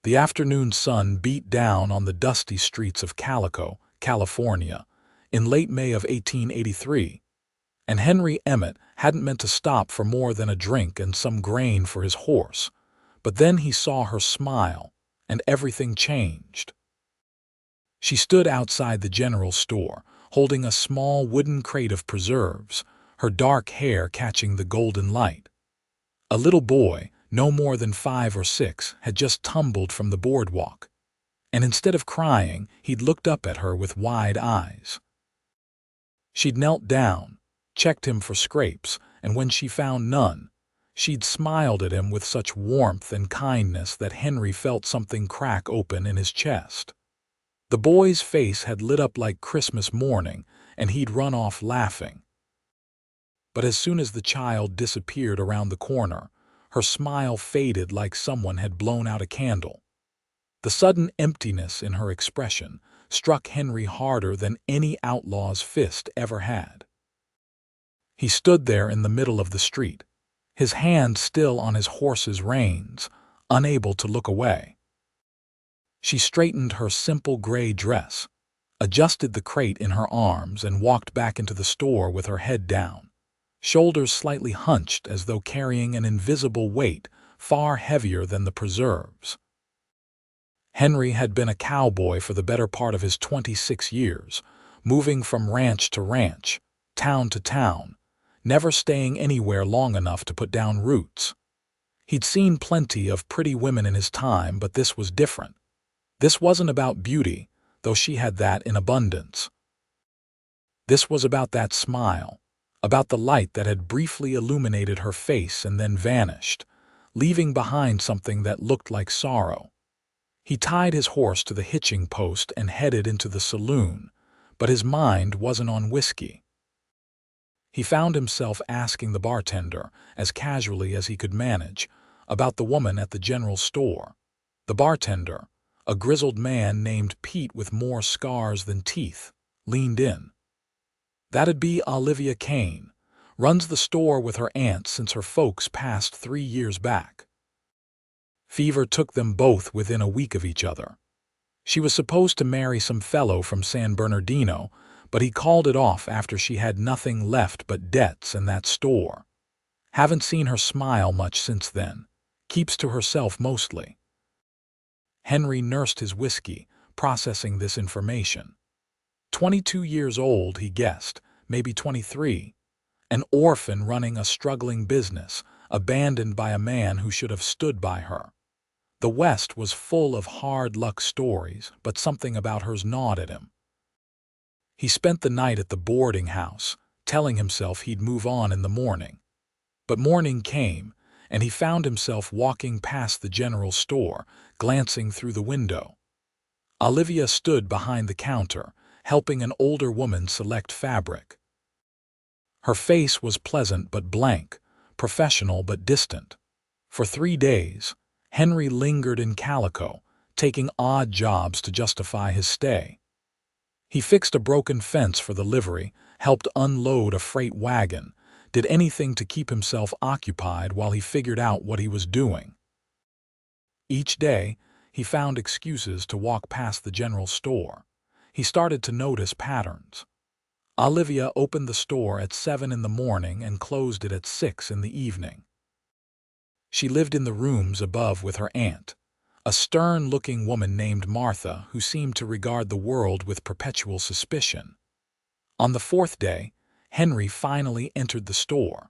The afternoon sun beat down on the dusty streets of Calico, California, in late May of 1883, and Henry Emmett hadn't meant to stop for more than a drink and some grain for his horse. But then he saw her smile, and everything changed. She stood outside the general store, holding a small wooden crate of preserves, her dark hair catching the golden light. A little boy, no more than 5 or 6, had just tumbled from the boardwalk, and instead of crying, he'd looked up at her with wide eyes. She'd knelt down, checked him for scrapes, and when she found none, she'd smiled at him with such warmth and kindness that Henry felt something crack open in his chest. The boy's face had lit up like Christmas morning, and he'd run off laughing. But as soon as the child disappeared around the corner, her smile faded like someone had blown out a candle. The sudden emptiness in her expression struck Henry harder than any outlaw's fist ever had. He stood there in the middle of the street, his hand still on his horse's reins, unable to look away. She straightened her simple gray dress, adjusted the crate in her arms, and walked back into the store with her head down, shoulders slightly hunched as though carrying an invisible weight far heavier than the preserves. Henry had been a cowboy for the better part of his 26 years, moving from ranch to ranch, town to town, never staying anywhere long enough to put down roots. He'd seen plenty of pretty women in his time, but this was different. This wasn't about beauty, though she had that in abundance. This was about that smile, about the light that had briefly illuminated her face and then vanished, leaving behind something that looked like sorrow. He tied his horse to the hitching post and headed into the saloon, but his mind wasn't on whiskey. He found himself asking the bartender, as casually as he could manage, about the woman at the general store. The bartender, a grizzled man named Pete with more scars than teeth, leaned in. "That'd be Olivia Kane. Runs the store with her aunt since her folks passed 3 years back. Fever took them both within a week of each other. She was supposed to marry some fellow from San Bernardino, but he called it off after she had nothing left but debts and that store. Haven't seen her smile much since then. Keeps to herself mostly." Henry nursed his whiskey, processing this information. 22 years old, he guessed, maybe 23. An orphan running a struggling business, abandoned by a man who should have stood by her. The West was full of hard luck stories, but something about hers gnawed at him. He spent the night at the boarding house, telling himself he'd move on in the morning. But morning came, and he found himself walking past the general store, glancing through the window. Olivia stood behind the counter, helping an older woman select fabric. Her face was pleasant but blank, professional but distant. For 3 days, Henry lingered in Calico, taking odd jobs to justify his stay. He fixed a broken fence for the livery, helped unload a freight wagon, did anything to keep himself occupied while he figured out what he was doing. Each day, he found excuses to walk past the general store. He started to notice patterns. Olivia opened the store at 7 in the morning and closed it at 6 in the evening. She lived in the rooms above with her aunt, a stern-looking woman named Martha who seemed to regard the world with perpetual suspicion. On the 4th day, Henry finally entered the store.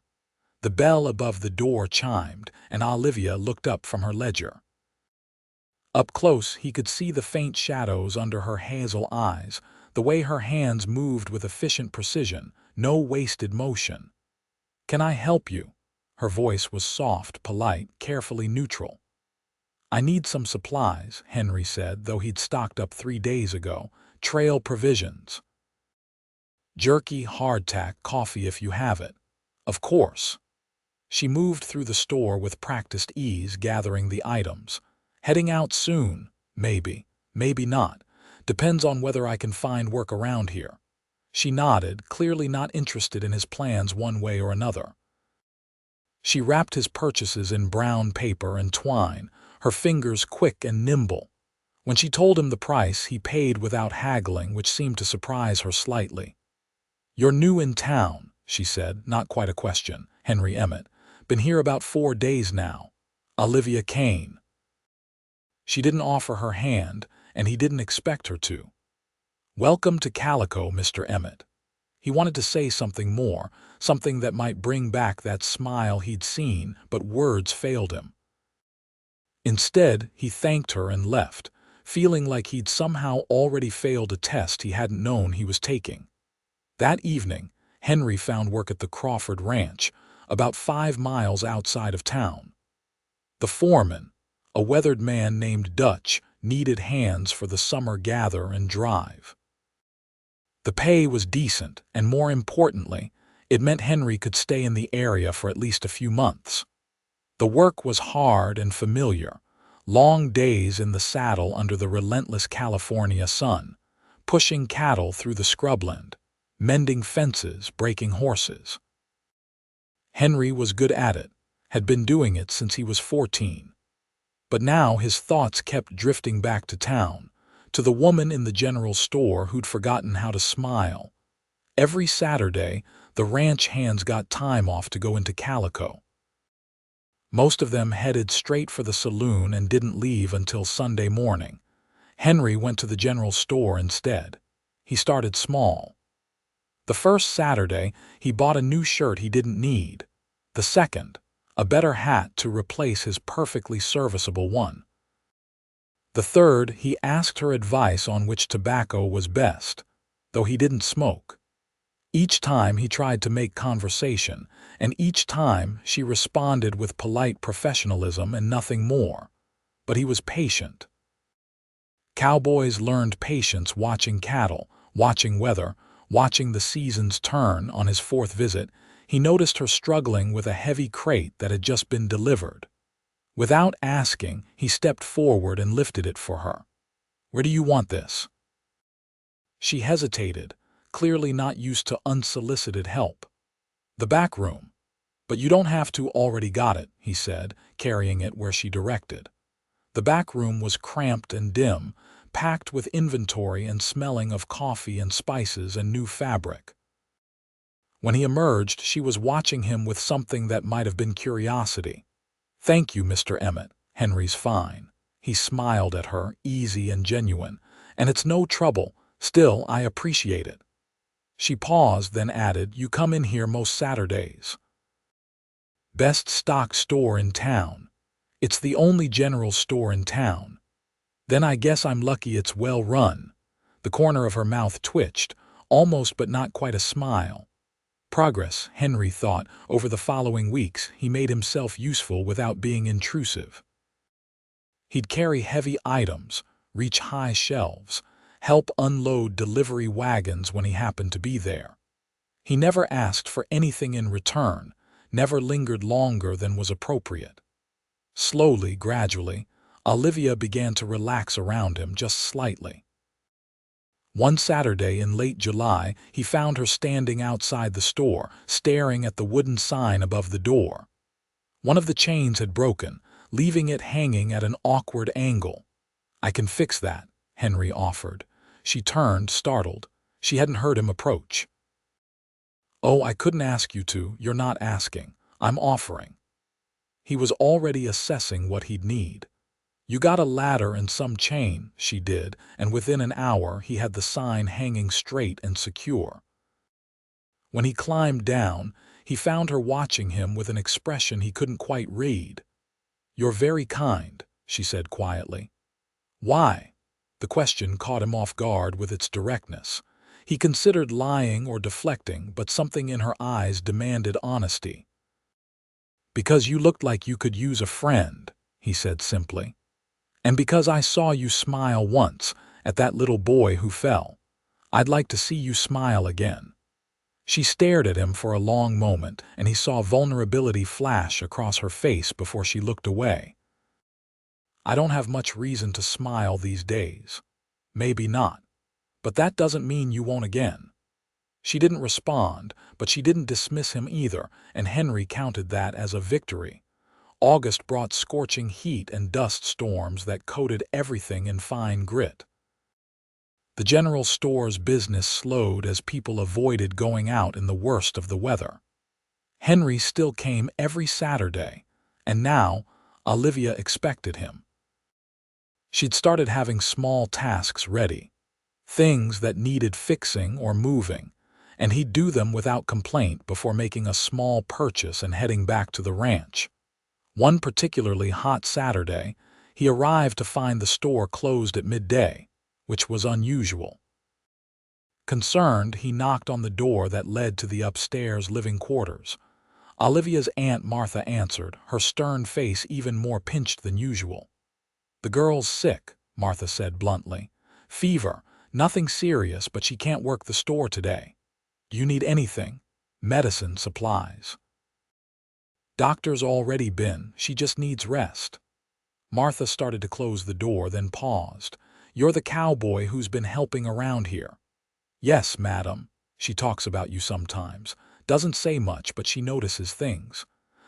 The bell above the door chimed, and Olivia looked up from her ledger. Up close, he could see the faint shadows under her hazel eyes, the way her hands moved with efficient precision, no wasted motion. "Can I help you?" Her voice was soft, polite, carefully neutral. "I need some supplies," Henry said, though he'd stocked up 3 days ago. "Trail provisions. Jerky, hardtack, coffee if you have it." "Of course." She moved through the store with practiced ease, gathering the items. "Heading out soon, maybe. Maybe not. Depends on whether I can find work around here." She nodded, clearly not interested in his plans one way or another. She wrapped his purchases in brown paper and twine, her fingers quick and nimble. When she told him the price, he paid without haggling, which seemed to surprise her slightly. "You're new in town," she said, not quite a question. "Henry Emmett. Been here about 4 days now. Olivia Kane." She didn't offer her hand, and he didn't expect her to. "Welcome to Calico, Mr. Emmett." He wanted to say something more, something that might bring back that smile he'd seen, but words failed him. Instead, he thanked her and left, feeling like he'd somehow already failed a test he hadn't known he was taking. That evening, Henry found work at the Crawford Ranch, about 5 miles outside of town. The foreman, a weathered man named Dutch, needed hands for the summer gather and drive. The pay was decent, and more importantly, it meant Henry could stay in the area for at least a few months. The work was hard and familiar, long days in the saddle under the relentless California sun, pushing cattle through the scrubland, mending fences, breaking horses. Henry was good at it, had been doing it since he was 14. But now his thoughts kept drifting back to town, to the woman in the general store who'd forgotten how to smile. Every Saturday, the ranch hands got time off to go into Calico. Most of them headed straight for the saloon and didn't leave until Sunday morning. Henry went to the general store instead. He started small. The first Saturday, he bought a new shirt he didn't need. The second, a better hat to replace his perfectly serviceable one. The third, he asked her advice on which tobacco was best, though he didn't smoke. Each time he tried to make conversation, and each time she responded with polite professionalism and nothing more. But he was patient. Cowboys learned patience watching cattle, watching weather, watching the seasons turn. On his 4th visit, he noticed her struggling with a heavy crate that had just been delivered. Without asking, he stepped forward and lifted it for her. "Where do you want this?" She hesitated, clearly not used to unsolicited help. "The back room." "But you don't have to, already got it," he said, carrying it where she directed. The back room was cramped and dim, packed with inventory and smelling of coffee and spices and new fabric. When he emerged, she was watching him with something that might have been curiosity. "Thank you, Mr. Emmett. Henry's fine." He smiled at her, easy and genuine. "And it's no trouble. Still, I appreciate it." She paused, then added, "You come in here most Saturdays." "Best stock store in town. It's the only general store in town." "Then I guess I'm lucky it's well run." The corner of her mouth twitched, almost but not quite a smile. Progress, Henry thought. Over the following weeks, he made himself useful without being intrusive. He'd carry heavy items, reach high shelves, help unload delivery wagons when he happened to be there. He never asked for anything in return, never lingered longer than was appropriate. Slowly, gradually, Olivia began to relax around him just slightly. One Saturday in late July, he found her standing outside the store, staring at the wooden sign above the door. One of the chains had broken, leaving it hanging at an awkward angle. "I can fix that," Henry offered. She turned, startled. She hadn't heard him approach. "Oh, I couldn't ask you to. You're not asking. I'm offering." He was already assessing what he'd need. "You got a ladder and some chain," she did, and within an hour he had the sign hanging straight and secure. When he climbed down, he found her watching him with an expression he couldn't quite read. "You're very kind," she said quietly. "Why?" The question caught him off guard with its directness. He considered lying or deflecting, but something in her eyes demanded honesty. "Because you looked like you could use a friend," he said simply. "And because I saw you smile once at that little boy who fell. I'd like to see you smile again." She stared at him for a long moment, and he saw vulnerability flash across her face before she looked away. "I don't have much reason to smile these days." "Maybe not. But that doesn't mean you won't again." She didn't respond, but she didn't dismiss him either, and Henry counted that as a victory. August brought scorching heat and dust storms that coated everything in fine grit. The general store's business slowed as people avoided going out in the worst of the weather. Henry still came every Saturday, and now Olivia expected him. She'd started having small tasks ready, things that needed fixing or moving, and he'd do them without complaint before making a small purchase and heading back to the ranch. One particularly hot Saturday, he arrived to find the store closed at midday, which was unusual. Concerned, he knocked on the door that led to the upstairs living quarters. Olivia's Aunt Martha answered, her stern face even more pinched than usual. "The girl's sick," Martha said bluntly. "Fever, nothing serious, but she can't work the store today. Do you need anything? Medicine, supplies?" "Doctor's already been, she just needs rest." Martha started to close the door, then paused. "You're the cowboy who's been helping around here." "Yes, madam. She talks about you sometimes. Doesn't say much, but she notices things.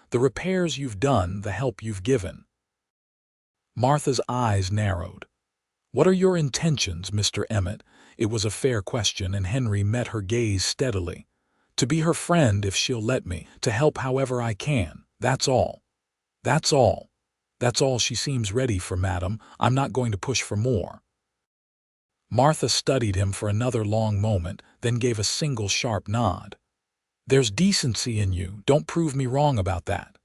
The repairs you've done, the help you've given." Martha's eyes narrowed. "What are your intentions, Mr. Emmett?" It was a fair question, and Henry met her gaze steadily. "To be her friend if she'll let me, to help however I can, that's all." "That's all. That's all she seems ready for, madam. I'm not going to push for more." Martha studied him for another long moment, then gave a single sharp nod. "There's decency in you, don't prove me wrong about that."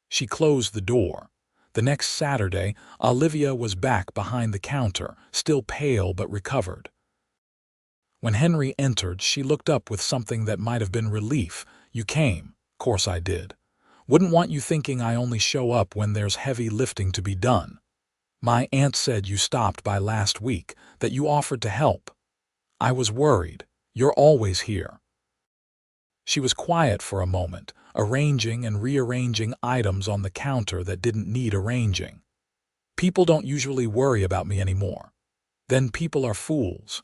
She closed the door. The next Saturday, Olivia was back behind the counter, still pale but recovered. When Henry entered, she looked up with something that might have been relief. "You came." "Course I did. Wouldn't want you thinking I only show up when there's heavy lifting to be done. My aunt said you stopped by last week, that you offered to help. I was worried. You're always here." She was quiet for a moment, arranging and rearranging items on the counter that didn't need arranging. "People don't usually worry about me anymore. Then people are fools."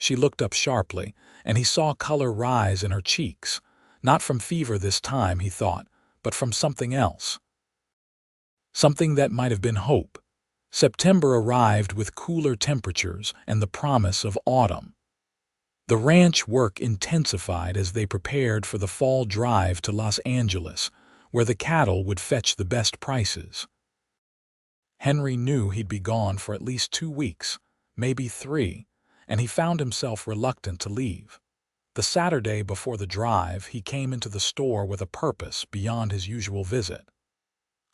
She looked up sharply, and he saw color rise in her cheeks. Not from fever this time, he thought, but from something else. Something that might have been hope. September arrived with cooler temperatures and the promise of autumn. The ranch work intensified as they prepared for the fall drive to Los Angeles, where the cattle would fetch the best prices. Henry knew he'd be gone for at least 2 weeks, maybe 3, and he found himself reluctant to leave. The Saturday before the drive, he came into the store with a purpose beyond his usual visit.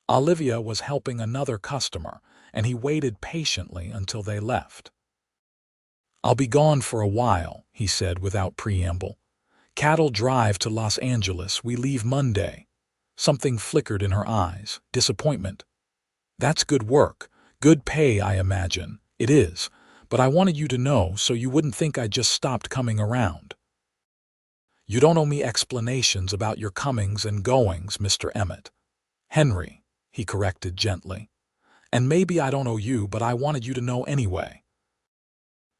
Olivia was helping another customer, and he waited patiently until they left. "I'll be gone for a while," he said without preamble. "Cattle drive to Los Angeles. We leave Monday." Something flickered in her eyes. Disappointment. "That's good work. Good pay, I imagine." "It is. But I wanted you to know so you wouldn't think I just stopped coming around." "You don't owe me explanations about your comings and goings, Mr. Emmett." "Henry," he corrected gently. "And maybe I don't owe you, but I wanted you to know anyway."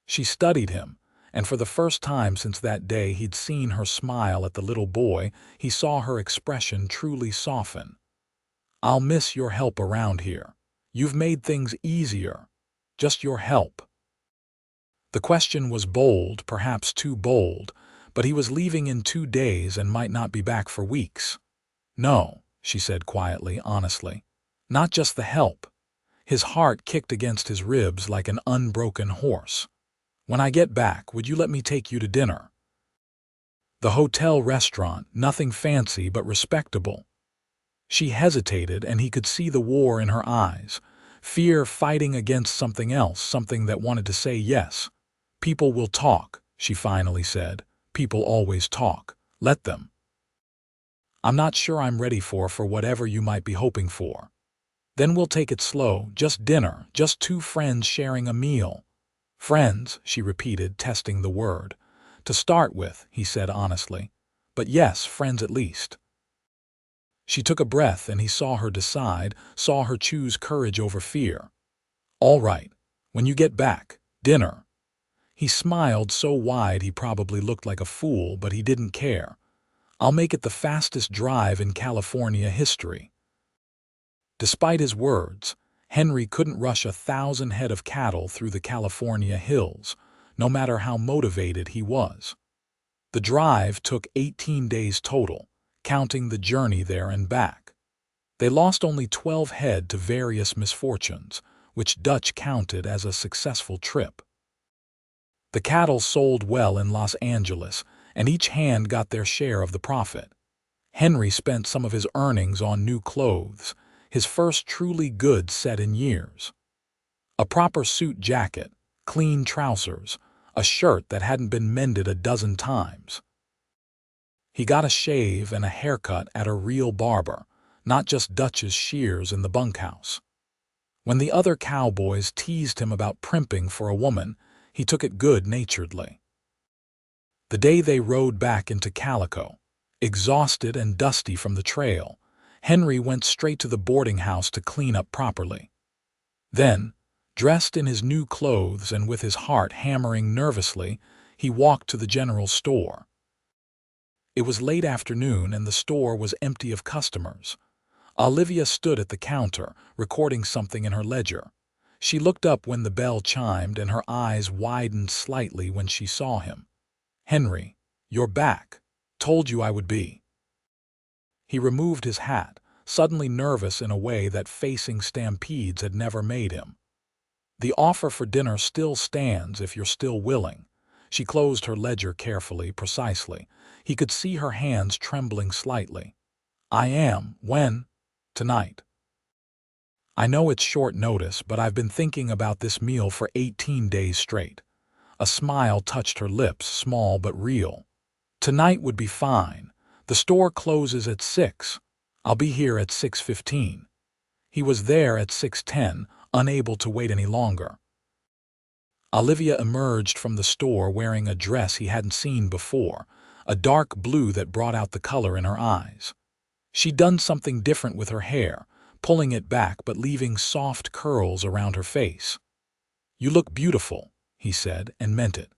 She studied him, and for the first time since that day he'd seen her smile at the little boy, he saw her expression truly soften. "I'll miss your help around here. You've made things easier. Just your help." The question was bold, perhaps too bold, but he was leaving in 2 days and might not be back for weeks. "No," she said quietly, honestly. "Not just the help." His heart kicked against his ribs like an unbroken horse. "When I get back, would you let me take you to dinner?" The hotel restaurant, nothing fancy but respectable. She hesitated, and he could see the war in her eyes, fear fighting against something else, something that wanted to say yes. "People will talk," she finally said. "People always talk. Let them. I'm not sure I'm ready for whatever you might be hoping for. Then we'll take it slow, just dinner, just 2 friends sharing a meal." "Friends," she repeated, testing the word. "To start with," he said honestly. "But yes, friends at least." She took a breath, and he saw her decide, saw her choose courage over fear. "All right. When you get back, dinner." He smiled so wide he probably looked like a fool, but he didn't care. "I'll make it the fastest drive in California history." Despite his words, Henry couldn't rush 1,000 head of cattle through the California hills, no matter how motivated he was. The drive took 18 days total, counting the journey there and back. They lost only 12 head to various misfortunes, which Dutch counted as a successful trip. The cattle sold well in Los Angeles, and each hand got their share of the profit. Henry spent some of his earnings on new clothes, his first truly good set in years. A proper suit jacket, clean trousers, a shirt that hadn't been mended a dozen times. He got a shave and a haircut at a real barber, not just Dutch's shears in the bunkhouse. When the other cowboys teased him about primping for a woman, he took it good-naturedly. The day they rode back into Calico, exhausted and dusty from the trail, Henry went straight to the boarding house to clean up properly. Then, dressed in his new clothes and with his heart hammering nervously, he walked to the general store. It was late afternoon and the store was empty of customers. Olivia stood at the counter, recording something in her ledger. She looked up when the bell chimed and her eyes widened slightly when she saw him. "Henry, you're back. Told you I would be." He removed his hat, suddenly nervous in a way that facing stampedes had never made him. "The offer for dinner still stands if you're still willing." She closed her ledger carefully, precisely. He could see her hands trembling slightly. "I am. When?" "Tonight." "I know it's short notice, but I've been thinking about this meal for 18 days straight." A smile touched her lips, small but real. "Tonight would be fine. The store closes at 6. I'll be here at 6:15. He was there at 6:10, unable to wait any longer. Olivia emerged from the store wearing a dress he hadn't seen before, a dark blue that brought out the color in her eyes. She'd done something different with her hair, pulling it back but leaving soft curls around her face. "You look beautiful," he said, and meant it.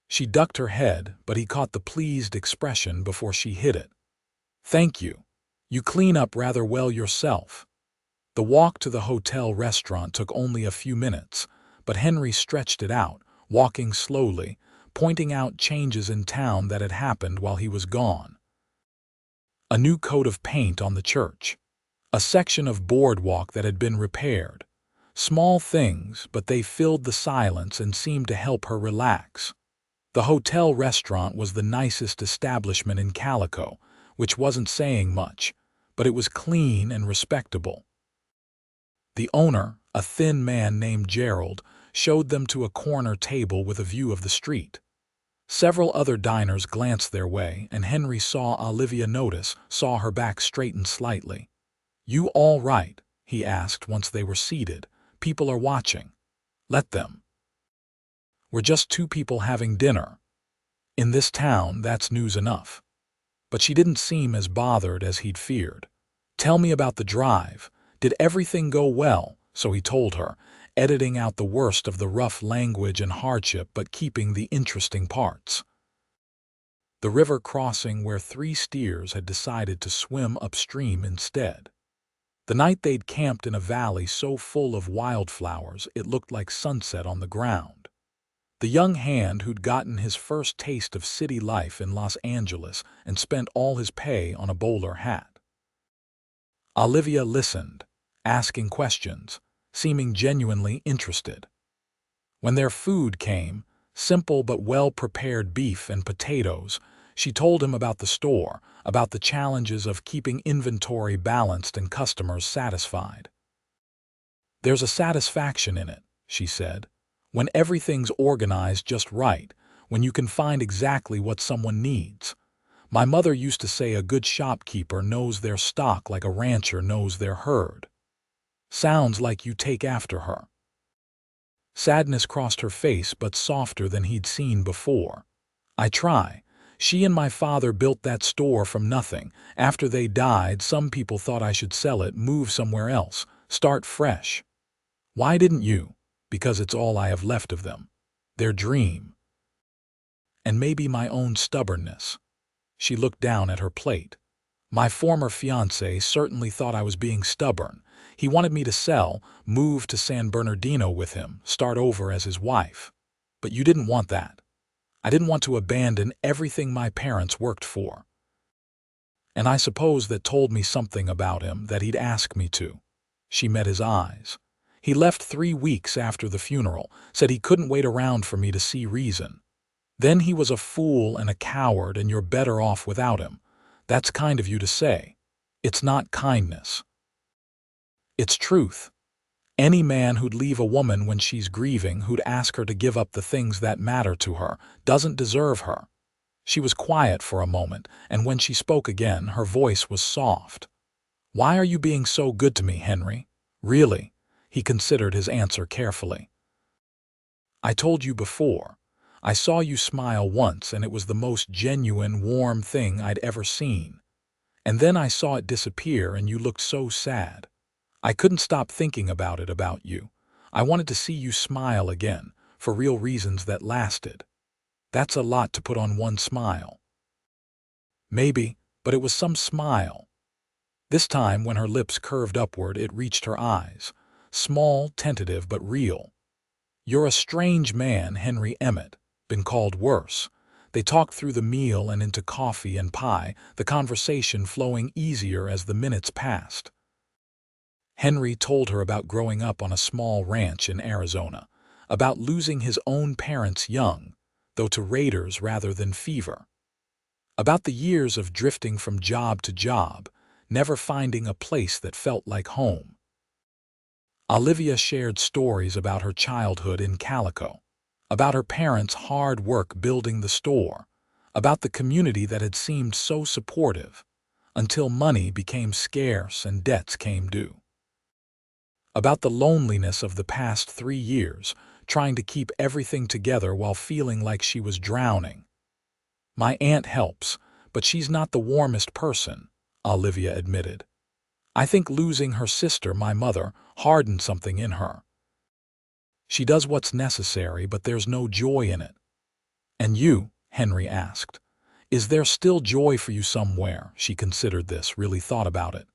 She ducked her head, but he caught the pleased expression before she hid it. "Thank you. You clean up rather well yourself." The walk to the hotel restaurant took only a few minutes, but Henry stretched it out, walking slowly, pointing out changes in town that had happened while he was gone. A new coat of paint on the church. A section of boardwalk that had been repaired. Small things, but they filled the silence and seemed to help her relax. The hotel restaurant was the nicest establishment in Calico, which wasn't saying much, but it was clean and respectable. The owner, a thin man named Gerald, showed them to a corner table with a view of the street. Several other diners glanced their way, and Henry saw her back straighten slightly. "You all right?" he asked once they were seated. "People are watching." "Let them. We're just two people having dinner. In this town, that's news enough." But she didn't seem as bothered as he'd feared. "Tell me about the drive. Did everything go well?" So he told her, editing out the worst of the rough language and hardship but keeping the interesting parts. The river crossing where 3 steers had decided to swim upstream instead. The night they'd camped in a valley so full of wildflowers it looked like sunset on the ground. The young hand who'd gotten his first taste of city life in Los Angeles and spent all his pay on a bowler hat. Olivia listened, asking questions, seeming genuinely interested. When their food came, simple but well-prepared beef and potatoes, she told him about the store, about the challenges of keeping inventory balanced and customers satisfied. "There's a satisfaction in it," she said, "when everything's organized just right, when you can find exactly what someone needs. My mother used to say a good shopkeeper knows their stock like a rancher knows their herd." "Sounds like you take after her." Sadness crossed her face, but softer than he'd seen before. "I try. She and my father built that store from nothing. After they died, some people thought I should sell it, move somewhere else, start fresh. Why didn't you? Because it's all I have left of them. Their dream. And maybe my own stubbornness." She looked down at her plate. My former fiancé certainly thought I was being stubborn. He wanted me to sell, move to San Bernardino with him, start over as his wife. But you didn't want that. I didn't want to abandon everything my parents worked for. And I suppose that told me something about him that he'd ask me to. She met his eyes. He left 3 weeks after the funeral, said he couldn't wait around for me to see reason. Then he was a fool and a coward and you're better off without him. That's kind of you to say. It's not kindness. It's truth. Any man who'd leave a woman when she's grieving, who'd ask her to give up the things that matter to her, doesn't deserve her. She was quiet for a moment, and when she spoke again, her voice was soft. Why are you being so good to me, Henry? Really? He considered his answer carefully. I told you before. I saw you smile once, and it was the most genuine, warm thing I'd ever seen. And then I saw it disappear, and you looked so sad. I couldn't stop thinking about you. I wanted to see you smile again, for real reasons that lasted. That's a lot to put on one smile. Maybe, but it was some smile. This time, when her lips curved upward, it reached her eyes. Small, tentative, but real. You're a strange man, Henry Emmett. Been called worse. They talked through the meal and into coffee and pie, the conversation flowing easier as the minutes passed. Henry told her about growing up on a small ranch in Arizona, about losing his own parents young, though to raiders rather than fever. About the years of drifting from job to job, never finding a place that felt like home. Olivia shared stories about her childhood in Calico, about her parents' hard work building the store, about the community that had seemed so supportive, until money became scarce and debts came due. About the loneliness of the past 3 years, trying to keep everything together while feeling like she was drowning. My aunt helps, but she's not the warmest person, Olivia admitted. I think losing her sister, my mother, hardened something in her. She does what's necessary, but there's no joy in it. And you, Henry asked, is there still joy for you somewhere? She considered this, really thought about it.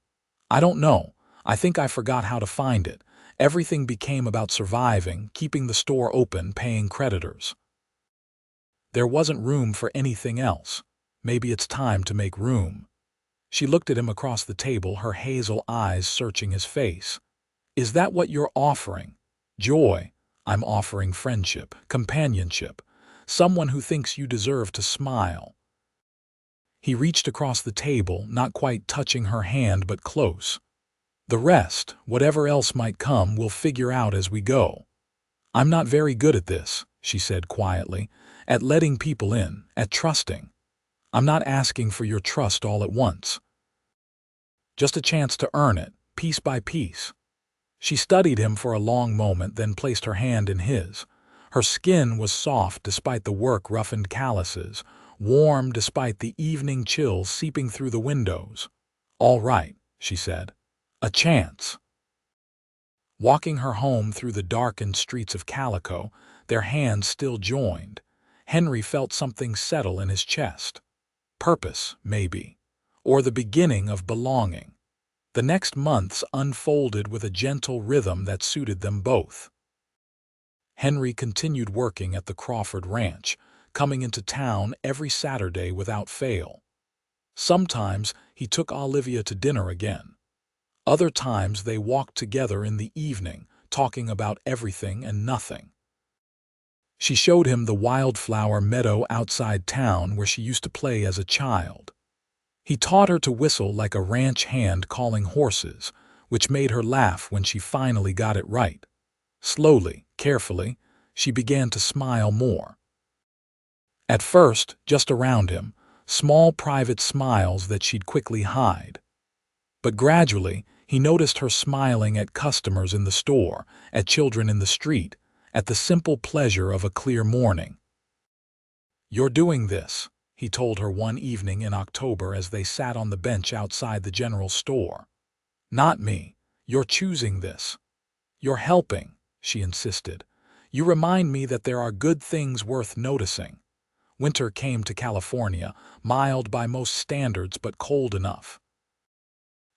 I don't know. I think I forgot how to find it. Everything became about surviving, keeping the store open, paying creditors. There wasn't room for anything else. Maybe it's time to make room. She looked at him across the table, her hazel eyes searching his face. Is that what you're offering? Joy? I'm offering friendship, companionship, someone who thinks you deserve to smile. He reached across the table, not quite touching her hand, but close. The rest, whatever else might come, we'll figure out as we go. I'm not very good at this, she said quietly, at letting people in, at trusting. I'm not asking for your trust all at once. Just a chance to earn it, piece by piece. She studied him for a long moment, then placed her hand in his. Her skin was soft despite the work-roughened calluses, warm despite the evening chills seeping through the windows. All right, she said. A chance. Walking her home through the darkened streets of Calico, their hands still joined, Henry felt something settle in his chest. Purpose, maybe, or the beginning of belonging. The next months unfolded with a gentle rhythm that suited them both. Henry continued working at the Crawford Ranch, coming into town every Saturday without fail. Sometimes he took Olivia to dinner again. Other times they walked together in the evening, talking about everything and nothing. She showed him the wildflower meadow outside town where she used to play as a child. He taught her to whistle like a ranch hand calling horses, which made her laugh when she finally got it right. Slowly, carefully, she began to smile more. At first, just around him, small private smiles that she'd quickly hide. But gradually, he noticed her smiling at customers in the store, at children in the street, at the simple pleasure of a clear morning. You're doing this, he told her one evening in October as they sat on the bench outside the general store. Not me. You're choosing this. You're helping, she insisted. You remind me that there are good things worth noticing. Winter came to California, mild by most standards but cold enough.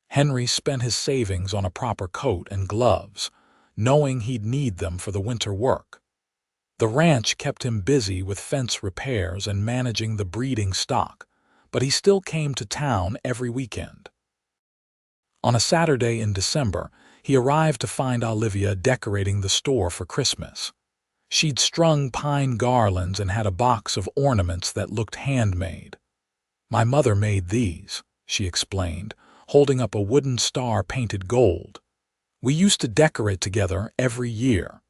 Henry spent his savings on a proper coat and gloves, knowing he'd need them for the winter work. The ranch kept him busy with fence repairs and managing the breeding stock, but he still came to town every weekend. On a Saturday in December, he arrived to find Olivia decorating the store for Christmas. She'd strung pine garlands and had a box of ornaments that looked handmade. "My mother made these," she explained, holding up a wooden star painted gold. "We used to decorate together every year.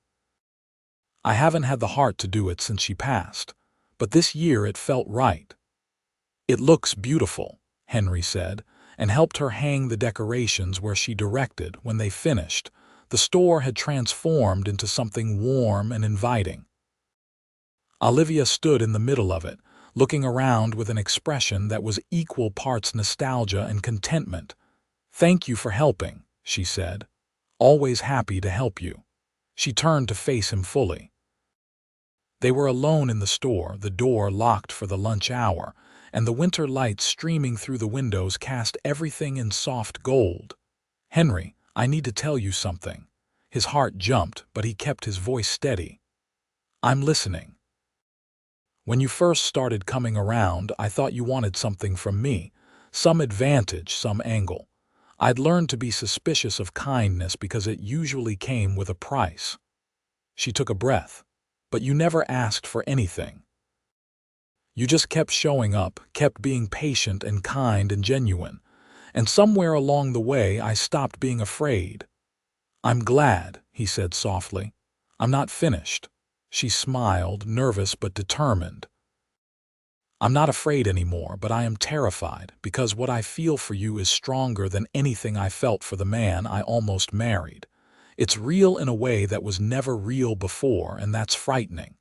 I haven't had the heart to do it since she passed, but this year it felt right." "It looks beautiful," Henry said, and helped her hang the decorations where she directed. When they finished, the store had transformed into something warm and inviting. Olivia stood in the middle of it, looking around with an expression that was equal parts nostalgia and contentment. "Thank you for helping," she said. "Always happy to help you." She turned to face him fully. They were alone in the store, the door locked for the lunch hour, and the winter light streaming through the windows cast everything in soft gold. "Henry, I need to tell you something." His heart jumped, but he kept his voice steady. "I'm listening. When you first started coming around, I thought you wanted something from me, some advantage, some angle. I'd learned to be suspicious of kindness because it usually came with a price." She took a breath. "But you never asked for anything. You just kept showing up, kept being patient and kind and genuine. And somewhere along the way, I stopped being afraid." "I'm glad," he said softly. "I'm not finished." She smiled, nervous but determined. "I'm not afraid anymore, but I am terrified, because what I feel for you is stronger than anything I felt for the man I almost married. It's real in a way that was never real before, and that's frightening."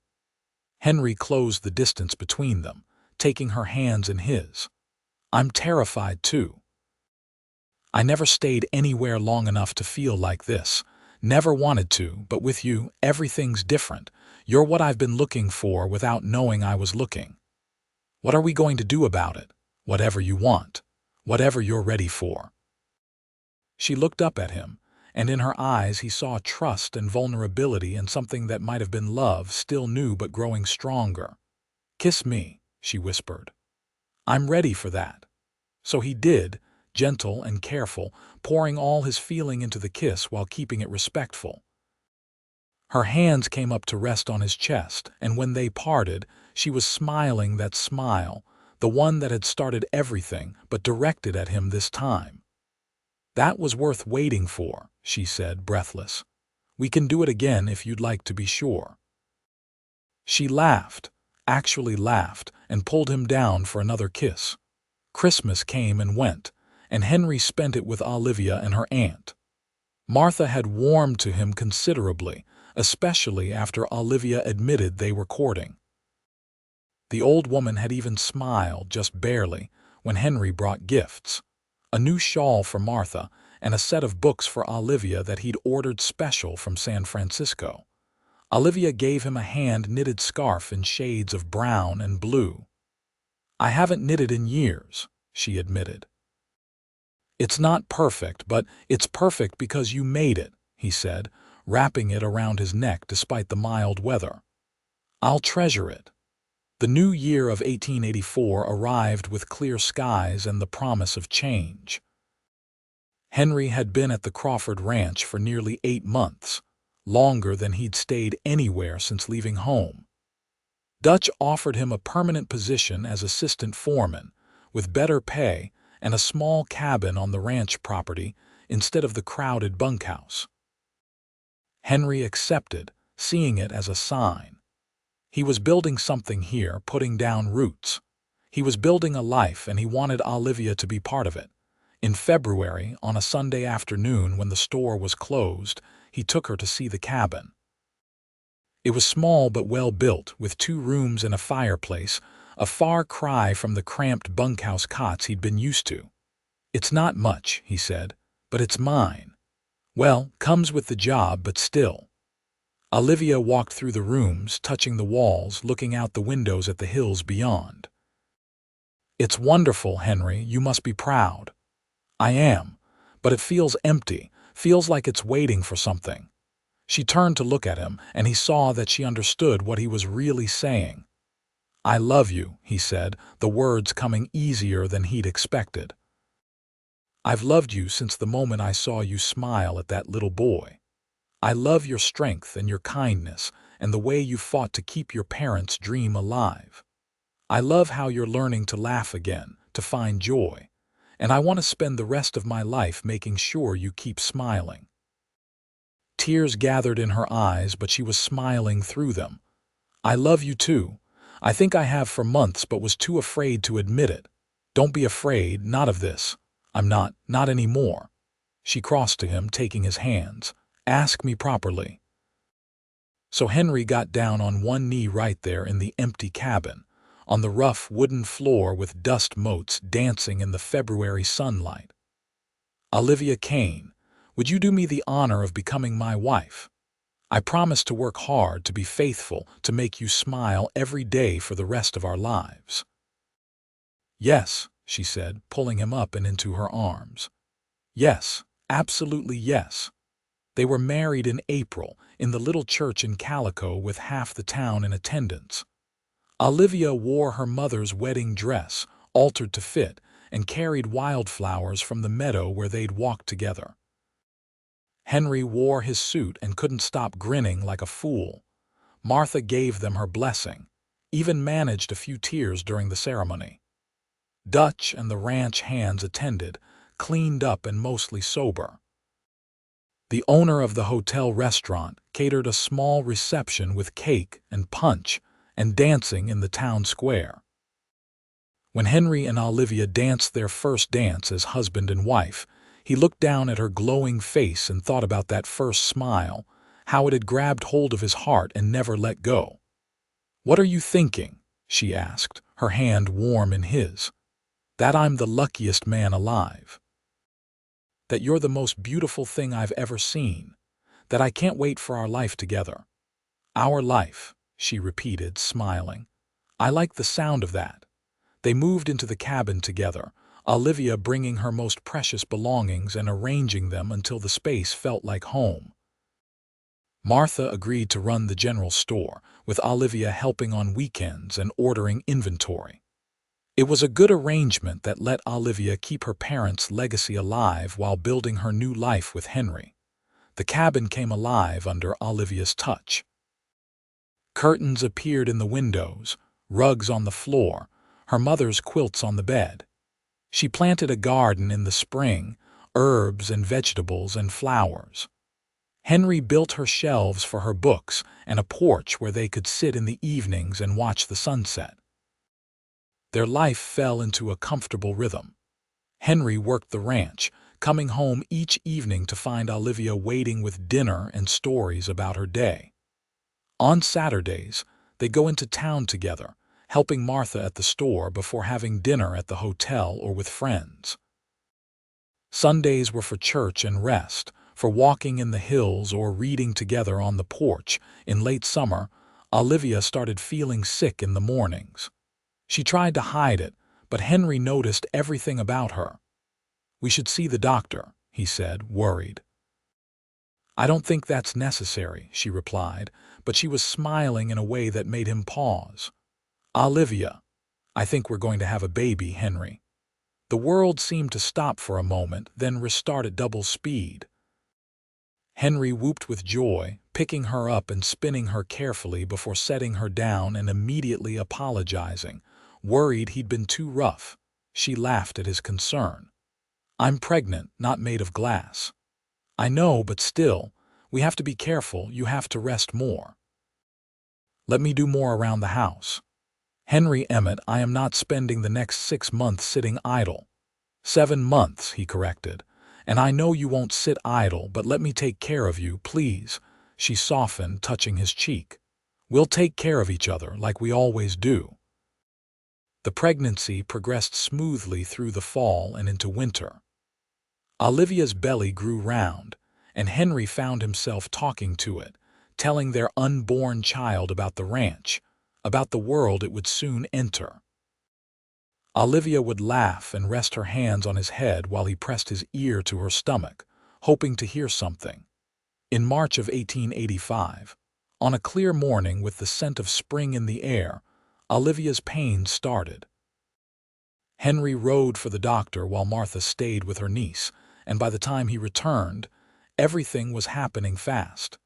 Henry closed the distance between them, taking her hands in his. "I'm terrified too. I never stayed anywhere long enough to feel like this. Never wanted to, but with you, everything's different. You're what I've been looking for without knowing I was looking. What are we going to do about it? Whatever you want. Whatever you're ready for." She looked up at him, and in her eyes he saw trust and vulnerability and something that might have been love, still new but growing stronger. "Kiss me," she whispered. "I'm ready for that." So he did, gentle and careful, pouring all his feeling into the kiss while keeping it respectful. Her hands came up to rest on his chest, and when they parted, she was smiling that smile, the one that had started everything, but directed at him this time. "That was worth waiting for," she said, breathless. "We can do it again if you'd like to be sure." She laughed, actually laughed, and pulled him down for another kiss. Christmas came and went, and Henry spent it with Olivia and her aunt. Martha had warmed to him considerably, especially after Olivia admitted they were courting. The old woman had even smiled, just barely, when Henry brought gifts. A new shawl for Martha, and a set of books for Olivia that he'd ordered special from San Francisco. Olivia gave him a hand-knitted scarf in shades of brown and blue. "I haven't knitted in years," she admitted. "It's not perfect, but it's perfect because you made it," he said, wrapping it around his neck despite the mild weather. "I'll treasure it." The new year of 1884 arrived with clear skies and the promise of change. Henry had been at the Crawford Ranch for nearly 8 months, longer than he'd stayed anywhere since leaving home. Dutch offered him a permanent position as assistant foreman, with better pay and a small cabin on the ranch property instead of the crowded bunkhouse. Henry accepted, seeing it as a sign. He was building something here, putting down roots. He was building a life, and he wanted Olivia to be part of it. In February, on a Sunday afternoon when the store was closed, he took her to see the cabin. It was small but well built, with 2 rooms and a fireplace, a far cry from the cramped bunkhouse cots he'd been used to. "It's not much," he said, "but it's mine." "Well, comes with the job, but still." Olivia walked through the rooms, touching the walls, looking out the windows at the hills beyond. "It's wonderful, Henry. You must be proud." "I am, but it feels empty, feels like it's waiting for something. She turned to look at him, and he saw that she understood what he was really saying. "I love you," he said, the words coming easier than he'd expected. "I've loved you since the moment I saw you smile at that little boy. I love your strength and your kindness and the way you fought to keep your parents' dream alive. I love how you're learning to laugh again, to find joy, and I want to spend the rest of my life making sure you keep smiling." Tears gathered in her eyes, but she was smiling through them. "I love you too. I think I have for months, but was too afraid to admit it. Don't be afraid, not of this. I'm not anymore." She crossed to him, taking his hands. "Ask me properly." So Henry got down on one knee right there in the empty cabin, on the rough wooden floor with dust motes dancing in the February sunlight. "Olivia Kane, would you do me the honor of becoming my wife? I promise to work hard, to be faithful, to make you smile every day for the rest of our lives." "Yes," she said, pulling him up and into her arms. "Yes, absolutely yes." They were married in April, in the little church in Calico with half the town in attendance. Olivia wore her mother's wedding dress, altered to fit, and carried wildflowers from the meadow where they'd walked together. Henry wore his suit and couldn't stop grinning like a fool. Martha gave them her blessing, even managed a few tears during the ceremony. Dutch and the ranch hands attended, cleaned up and mostly sober. The owner of the hotel restaurant catered a small reception with cake and punch and dancing in the town square. When Henry and Olivia danced their first dance as husband and wife, he looked down at her glowing face and thought about that first smile, how it had grabbed hold of his heart and never let go. "What are you thinking?" she asked, her hand warm in his. "That I'm the luckiest man alive. That you're the most beautiful thing I've ever seen. That I can't wait for our life together." "Our life," she repeated, smiling. "I like the sound of that." They moved into the cabin together, Olivia bringing her most precious belongings and arranging them until the space felt like home. Martha agreed to run the general store, with Olivia helping on weekends and ordering inventory. It was a good arrangement that let Olivia keep her parents' legacy alive while building her new life with Henry. The cabin came alive under Olivia's touch. Curtains appeared in the windows, rugs on the floor, her mother's quilts on the bed. She planted a garden in the spring, herbs and vegetables and flowers. Henry built her shelves for her books and a porch where they could sit in the evenings and watch the sunset. Their life fell into a comfortable rhythm. Henry worked the ranch, coming home each evening to find Olivia waiting with dinner and stories about her day. On Saturdays, they go into town together, helping Martha at the store before having dinner at the hotel or with friends. Sundays were for church and rest, for walking in the hills or reading together on the porch. In late summer, Olivia started feeling sick in the mornings. She tried to hide it, but Henry noticed everything about her. "We should see the doctor," he said, worried. "I don't think that's necessary," she replied, but she was smiling in a way that made him pause. "Olivia, I think we're going to have a baby, Henry." The world seemed to stop for a moment, then restart at double speed. Henry whooped with joy, picking her up and spinning her carefully before setting her down and immediately apologizing, worried he'd been too rough. She laughed at his concern. "I'm pregnant, not made of glass." "I know, but still, we have to be careful. You have to rest more." "Let me do more around the house." "Henry Emmett, I am not spending the next 6 months sitting idle." 7 months, he corrected. "And I know you won't sit idle, but let me take care of you, please." She softened, touching his cheek. "We'll take care of each other, like we always do." The pregnancy progressed smoothly through the fall and into winter. Olivia's belly grew round, and Henry found himself talking to it, telling their unborn child about the ranch, about the world it would soon enter. Olivia would laugh and rest her hands on his head while he pressed his ear to her stomach, hoping to hear something. In March of 1885, on a clear morning with the scent of spring in the air, Olivia's pains started. Henry rode for the doctor while Martha stayed with her niece, and by the time he returned, everything was happening fast.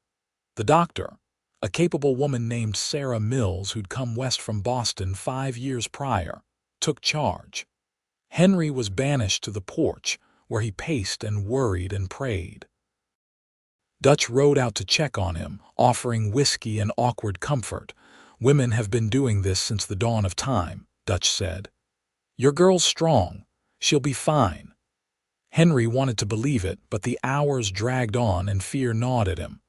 The doctor, a capable woman named Sarah Mills who'd come west from Boston 5 years prior, took charge. Henry was banished to the porch, where he paced and worried and prayed. Dutch rode out to check on him, offering whiskey and awkward comfort. "Women have been doing this since the dawn of time," Dutch said. "Your girl's strong. She'll be fine." Henry wanted to believe it, but the hours dragged on and fear gnawed at him.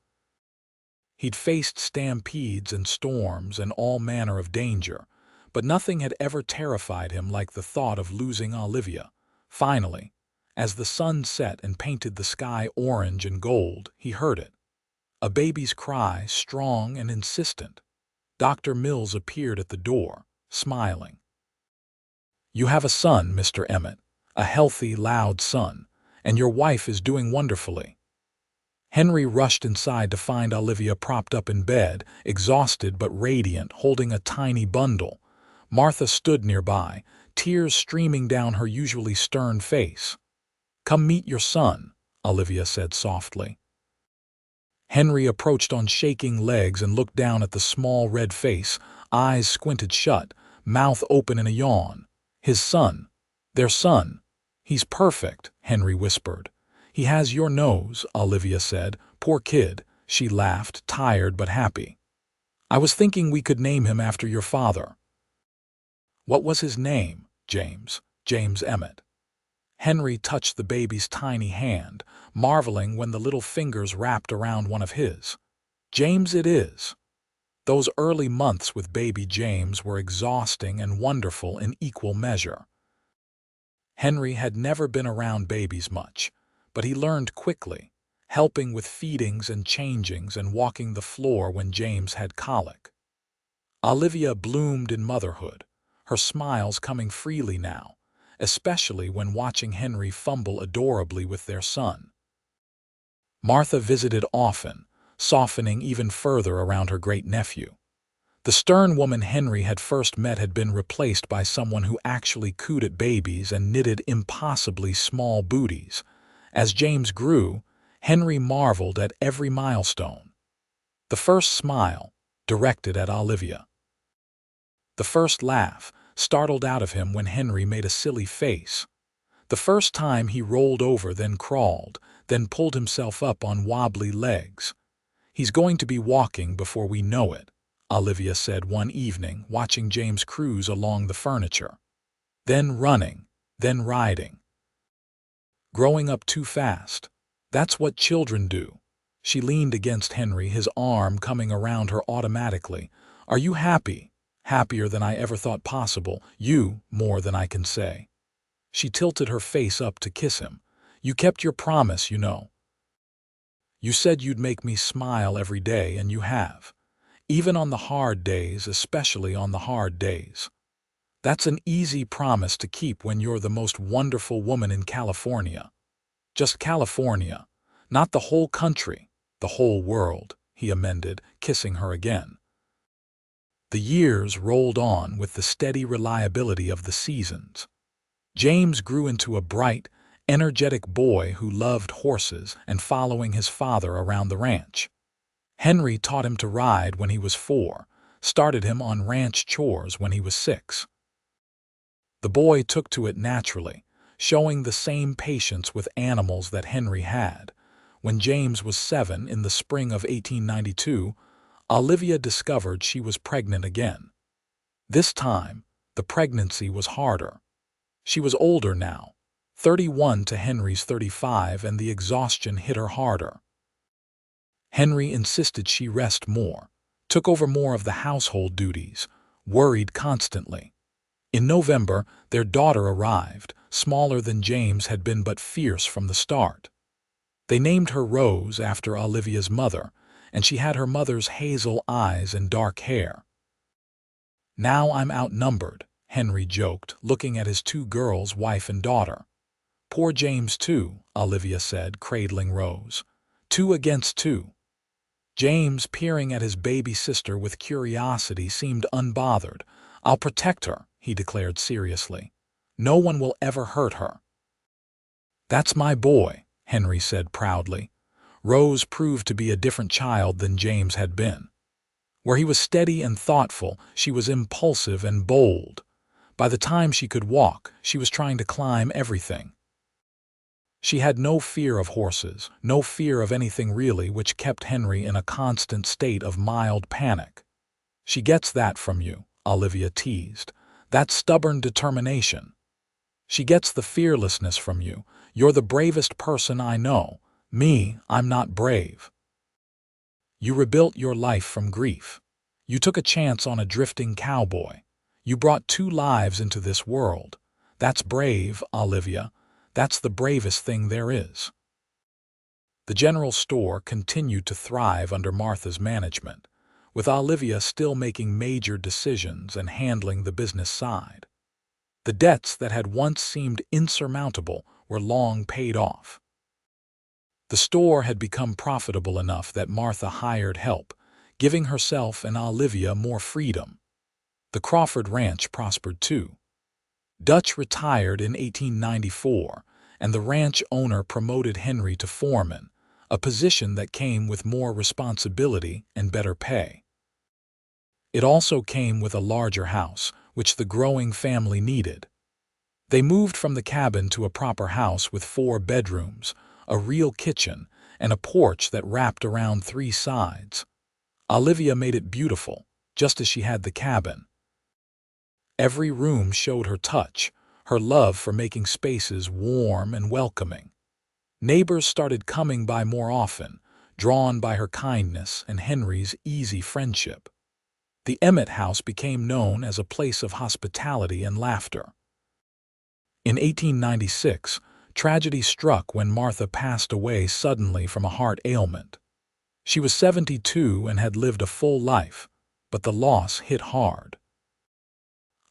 He'd faced stampedes and storms and all manner of danger, but nothing had ever terrified him like the thought of losing Olivia. Finally, as the sun set and painted the sky orange and gold, he heard it. A baby's cry, strong and insistent. Dr. Mills appeared at the door, smiling. "You have a son, Mr. Emmett, a healthy, loud son, and your wife is doing wonderfully." Henry rushed inside to find Olivia propped up in bed, exhausted but radiant, holding a tiny bundle. Martha stood nearby, tears streaming down her usually stern face. "Come meet your son," Olivia said softly. Henry approached on shaking legs and looked down at the small red face, eyes squinted shut, mouth open in a yawn. His son. Their son. "He's perfect," Henry whispered. "He has your nose," Olivia said. "Poor kid." She laughed, tired but happy. "I was thinking we could name him after your father." "What was his name?" James Emmett." Henry touched the baby's tiny hand, marveling when the little fingers wrapped around one of his. "James it is." Those early months with baby James were exhausting and wonderful in equal measure. Henry had never been around babies much, but he learned quickly, helping with feedings and changings and walking the floor when James had colic. Olivia bloomed in motherhood, her smiles coming freely now, especially when watching Henry fumble adorably with their son. Martha visited often, softening even further around her great-nephew. The stern woman Henry had first met had been replaced by someone who actually cooed at babies and knitted impossibly small booties. As James grew, Henry marveled at every milestone. The first smile, directed at Olivia. The first laugh, startled out of him when Henry made a silly face. The first time he rolled over, then crawled, then pulled himself up on wobbly legs. "He's going to be walking before we know it," Olivia said one evening, watching James cruise along the furniture. "Then running, then riding. Growing up too fast. That's what children do." She leaned against Henry, his arm coming around her automatically. "Are you happy? Happier than I ever thought possible. You, more than I can say." She tilted her face up to kiss him. "You kept your promise, you know. You said you'd make me smile every day, and you have. Even on the hard days, especially on the hard days. That's an easy promise to keep when you're the most wonderful woman in California. Just California, not the whole country, the whole world," he amended, kissing her again. The years rolled on with the steady reliability of the seasons. James grew into a bright, energetic boy who loved horses and following his father around the ranch. Henry taught him to ride when he was 4, started him on ranch chores when he was 6. The boy took to it naturally, showing the same patience with animals that Henry had. When James was 7 in the spring of 1892, Olivia discovered she was pregnant again. This time, the pregnancy was harder. She was older now, 31 to Henry's 35, and the exhaustion hit her harder. Henry insisted she rest more, took over more of the household duties, worried constantly. In November, their daughter arrived, smaller than James had been but fierce from the start. They named her Rose after Olivia's mother, and she had her mother's hazel eyes and dark hair. "Now I'm outnumbered," Henry joked, looking at his two girls, wife and daughter. Poor James too, Olivia said, cradling Rose. 2 against 2. James, peering at his baby sister with curiosity, seemed unbothered. I'll protect her, he declared seriously. No one will ever hurt her. That's my boy, Henry said proudly. Rose proved to be a different child than James had been. Where he was steady and thoughtful, she was impulsive and bold. By the time she could walk, she was trying to climb everything. She had no fear of horses, no fear of anything really, which kept Henry in a constant state of mild panic. She gets that from you, Olivia teased. That stubborn determination. She gets the fearlessness from you. You're the bravest person I know. Me, I'm not brave. You rebuilt your life from grief. You took a chance on a drifting cowboy. You brought 2 lives into this world. That's brave, Olivia. That's the bravest thing there is. The general store continued to thrive under Martha's management, with Olivia still making major decisions and handling the business side. The debts that had once seemed insurmountable were long paid off. The store had become profitable enough that Martha hired help, giving herself and Olivia more freedom. The Crawford Ranch prospered too. Dutch retired in 1894, and the ranch owner promoted Henry to foreman, a position that came with more responsibility and better pay. It also came with a larger house, which the growing family needed. They moved from the cabin to a proper house with 4 bedrooms, a real kitchen, and a porch that wrapped around 3 sides. Olivia made it beautiful, just as she had the cabin. Every room showed her touch, her love for making spaces warm and welcoming. Neighbors started coming by more often, drawn by her kindness and Henry's easy friendship. The Emmett house became known as a place of hospitality and laughter. In 1896, tragedy struck when Martha passed away suddenly from a heart ailment. She was 72 and had lived a full life, but the loss hit hard.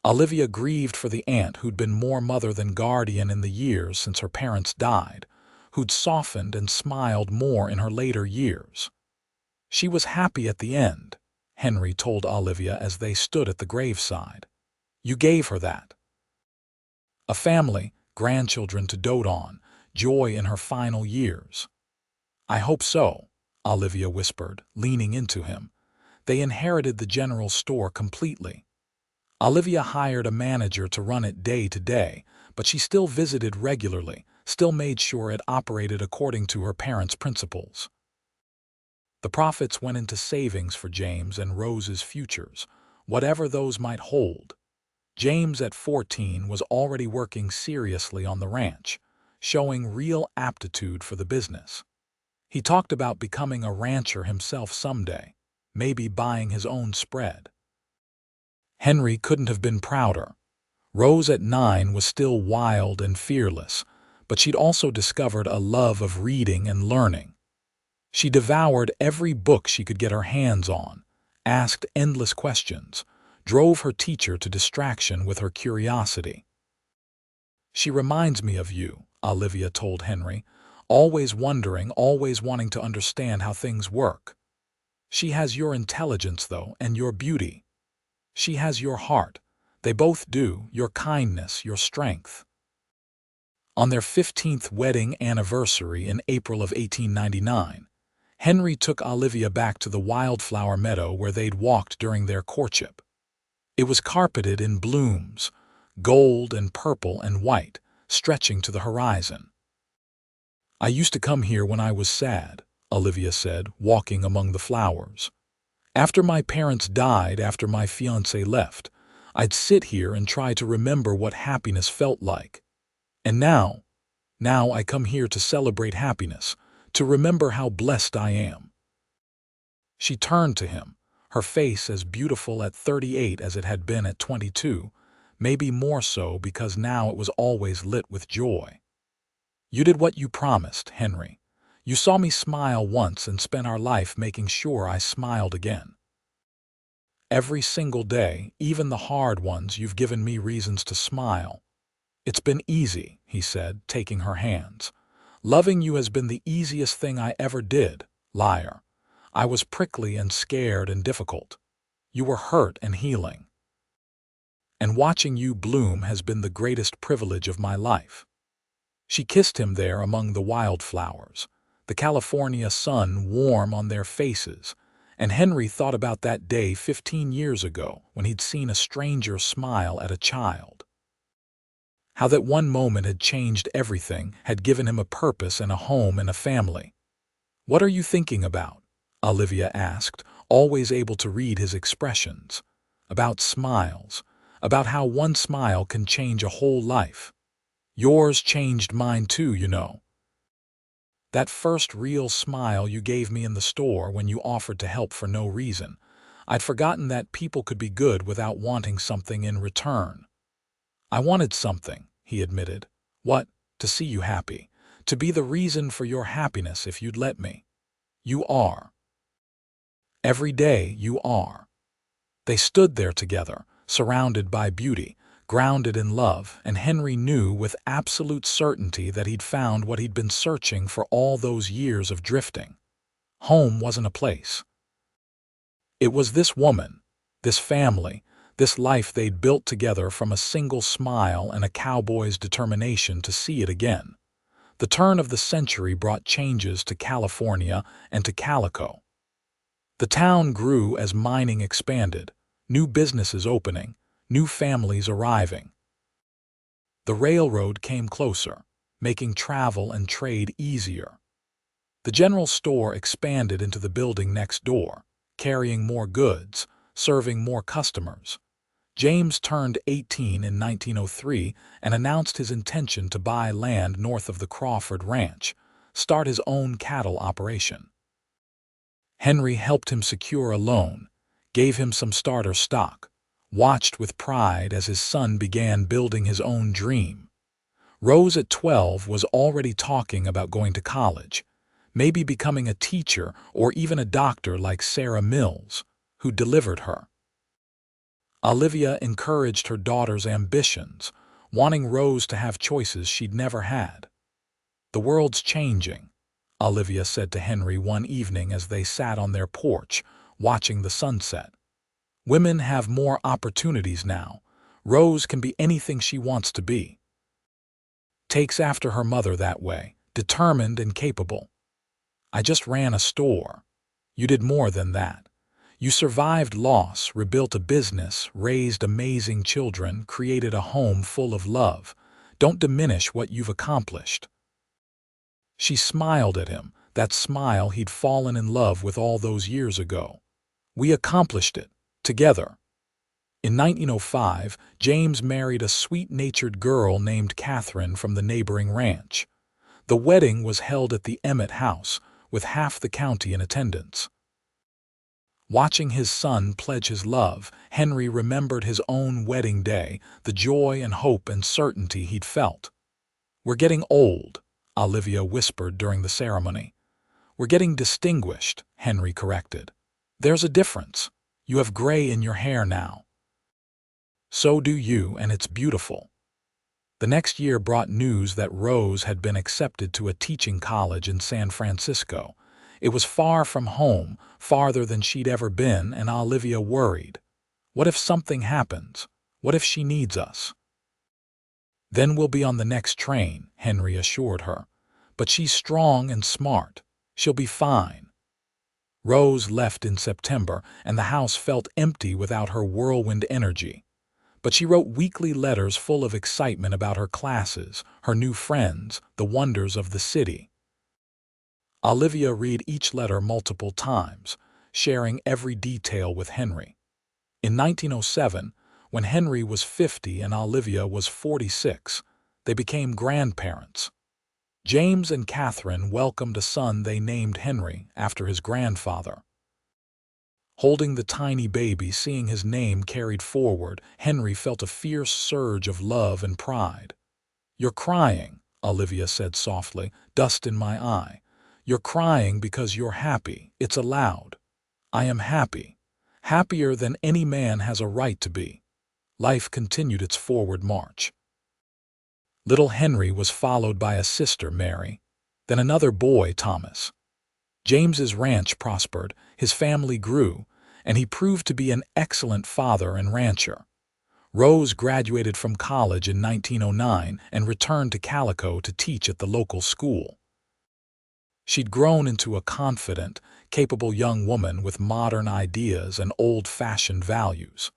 Olivia grieved for the aunt who'd been more mother than guardian in the years since her parents died, who'd softened and smiled more in her later years. She was happy at the end, Henry told Olivia as they stood at the graveside. You gave her that. A family, grandchildren to dote on, joy in her final years. I hope so, Olivia whispered, leaning into him. They inherited the general store completely. Olivia hired a manager to run it day to day, but she still visited regularly, still made sure it operated according to her parents' principles. The profits went into savings for James and Rose's futures, whatever those might hold. James at 14 was already working seriously on the ranch, showing real aptitude for the business. He talked about becoming a rancher himself someday, maybe buying his own spread. Henry couldn't have been prouder. Rose at 9 was still wild and fearless, but she'd also discovered a love of reading and learning. She devoured every book she could get her hands on, asked endless questions, drove her teacher to distraction with her curiosity. She reminds me of you, Olivia told Henry, always wondering, always wanting to understand how things work. She has your intelligence, though, and your beauty. She has your heart. They both do, your kindness, your strength. On their 15th wedding anniversary in April of 1899, Henry took Olivia back to the wildflower meadow where they'd walked during their courtship. It was carpeted in blooms, gold and purple and white, stretching to the horizon. I used to come here when I was sad, Olivia said, walking among the flowers. After my parents died, after my fiancé left, I'd sit here and try to remember what happiness felt like. And now I come here to celebrate happiness, to remember how blessed I am. She turned to him, her face as beautiful at 38 as it had been at 22, maybe more so because now it was always lit with joy. You did what you promised, Henry. You saw me smile once and spent our life making sure I smiled again. Every single day, even the hard ones, you've given me reasons to smile. It's been easy, he said, taking her hands. Loving you has been the easiest thing I ever did, liar. I was prickly and scared and difficult. You were hurt and healing. And watching you bloom has been the greatest privilege of my life. She kissed him there among the wildflowers, the California sun warm on their faces, and Henry thought about that day 15 years ago when he'd seen a stranger smile at a child. How that one moment had changed everything, had given him a purpose and a home and a family. "What are you thinking about?" Olivia asked, always able to read his expressions. "About smiles, about how one smile can change a whole life. Yours changed mine too, you know. That first real smile you gave me in the store when you offered to help for no reason. I'd forgotten that people could be good without wanting something in return." "I wanted something," he admitted. "What? To see you happy. To be the reason for your happiness if you'd let me. You are. Every day you are." They stood there together, surrounded by beauty, grounded in love, and Henry knew with absolute certainty that he'd found what he'd been searching for all those years of drifting. Home wasn't a place. It was this woman, this family, this life they'd built together from a single smile and a cowboy's determination to see it again. The turn of the century brought changes to California and to Calico. The town grew as mining expanded, new businesses opening, new families arriving. The railroad came closer, making travel and trade easier. The general store expanded into the building next door, carrying more goods, serving more customers. James turned 18 in 1903 and announced his intention to buy land north of the Crawford Ranch, start his own cattle operation. Henry helped him secure a loan, gave him some starter stock, watched with pride as his son began building his own dream. Rose at 12 was already talking about going to college, maybe becoming a teacher or even a doctor like Sarah Mills, who delivered her. Olivia encouraged her daughter's ambitions, wanting Rose to have choices she'd never had. "The world's changing," Olivia said to Henry one evening as they sat on their porch, watching the sunset. "Women have more opportunities now. Rose can be anything she wants to be. Takes after her mother that way, determined and capable. I just ran a store. You did more than that. You survived loss, rebuilt a business, raised amazing children, created a home full of love. Don't diminish what you've accomplished." She smiled at him, that smile he'd fallen in love with all those years ago. "We accomplished it, together." In 1905, James married a sweet-natured girl named Catherine from the neighboring ranch. The wedding was held at the Emmett house, with half the county in attendance. Watching his son pledge his love, Henry remembered his own wedding day, the joy and hope and certainty he'd felt. "We're getting old," Olivia whispered during the ceremony. "We're getting distinguished," Henry corrected. "There's a difference. You have gray in your hair now. So do you, and it's beautiful." The next year brought news that Rose had been accepted to a teaching college in San Francisco. It was far from home, farther than she'd ever been, and Olivia worried. "What if something happens? What if she needs us?" "Then we'll be on the next train," Henry assured her. "But she's strong and smart. She'll be fine." Rose left in September, and the house felt empty without her whirlwind energy. But she wrote weekly letters full of excitement about her classes, her new friends, the wonders of the city. Olivia read each letter multiple times, sharing every detail with Henry. In 1907, when Henry was 50 and Olivia was 46, they became grandparents. James and Catherine welcomed a son they named Henry after his grandfather. Holding the tiny baby, seeing his name carried forward, Henry felt a fierce surge of love and pride. "You're crying," Olivia said softly, "dust in my eye. You're crying because you're happy. It's allowed. I am happy. happier than any man has a right to be. Life continued its forward march. Little Henry was followed by a sister, Mary, then another boy, Thomas. James's ranch prospered, his family grew, and he proved to be an excellent father and rancher. Rose graduated from college in 1909 and returned to Calico to teach at the local school. She'd grown into a confident, capable young woman with modern ideas and old-fashioned values.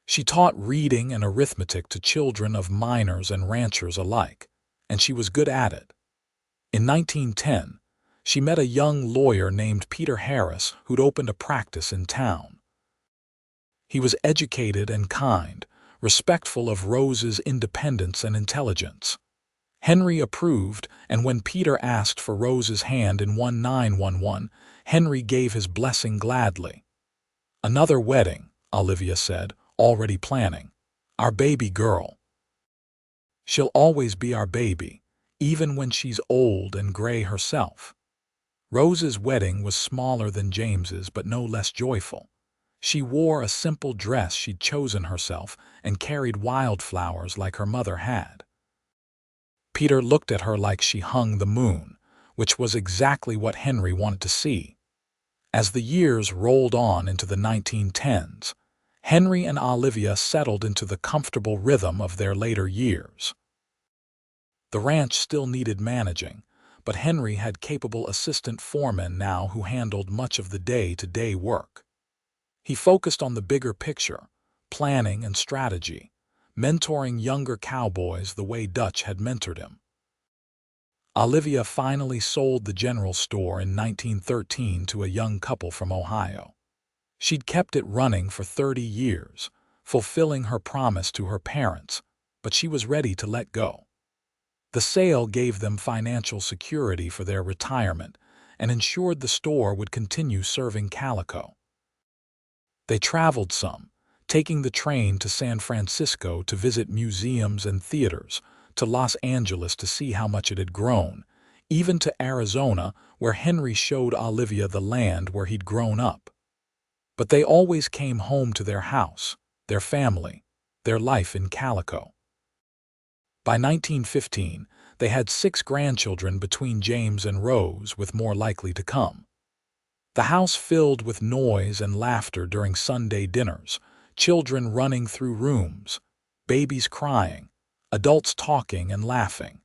She taught reading and arithmetic to children of miners and ranchers alike, and she was good at it. In 1910, she met a young lawyer named Peter Harris who'd opened a practice in town. He was educated and kind, respectful of Rose's independence and intelligence. Henry approved, and when Peter asked for Rose's hand in 1911, Henry gave his blessing gladly. "Another wedding," Olivia said, already planning. "Our baby girl. She'll always be our baby, even when she's old and gray herself." Rose's wedding was smaller than James's, but no less joyful. She wore a simple dress she'd chosen herself and carried wildflowers like her mother had. Peter looked at her like she hung the moon, which was exactly what Henry wanted to see. As the years rolled on into the 1910s, Henry and Olivia settled into the comfortable rhythm of their later years. The ranch still needed managing, but Henry had capable assistant foremen now who handled much of the day-to-day work. He focused on the bigger picture, planning and strategy, mentoring younger cowboys the way Dutch had mentored him. Olivia finally sold the general store in 1913 to a young couple from Ohio. She'd kept it running for 30 years, fulfilling her promise to her parents, but she was ready to let go. The sale gave them financial security for their retirement and ensured the store would continue serving Calico. They traveled some, taking the train to San Francisco to visit museums and theaters, to Los Angeles to see how much it had grown, even to Arizona, where Henry showed Olivia the land where he'd grown up. But they always came home to their house, their family, their life in Calico. By 1915, they had 6 grandchildren between James and Rose, with more likely to come. The house filled with noise and laughter during Sunday dinners, children running through rooms, babies crying, adults talking and laughing.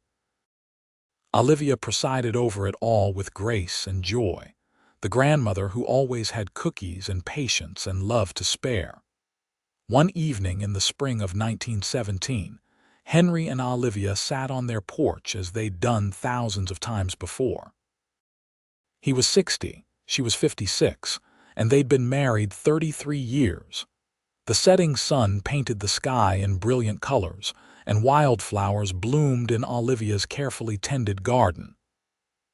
Olivia presided over it all with grace and joy, the grandmother who always had cookies and patience and love to spare. One evening in the spring of 1917, Henry and Olivia sat on their porch as they'd done thousands of times before. He was 60, she was 56, and they'd been married 33 years. The setting sun painted the sky in brilliant colors, and wildflowers bloomed in Olivia's carefully tended garden.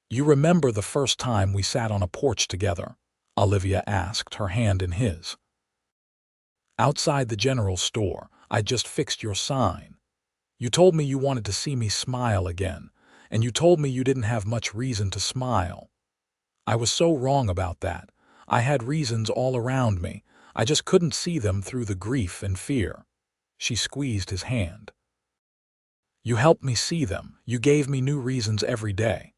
"You remember the first time we sat on a porch together?" Olivia asked, her hand in his. "Outside the general store, I just fixed your sign. You told me you wanted to see me smile again, and you told me you didn't have much reason to smile. I was so wrong about that. I had reasons all around me. I just couldn't see them through the grief and fear." She squeezed his hand. "You helped me see them. You gave me new reasons every day.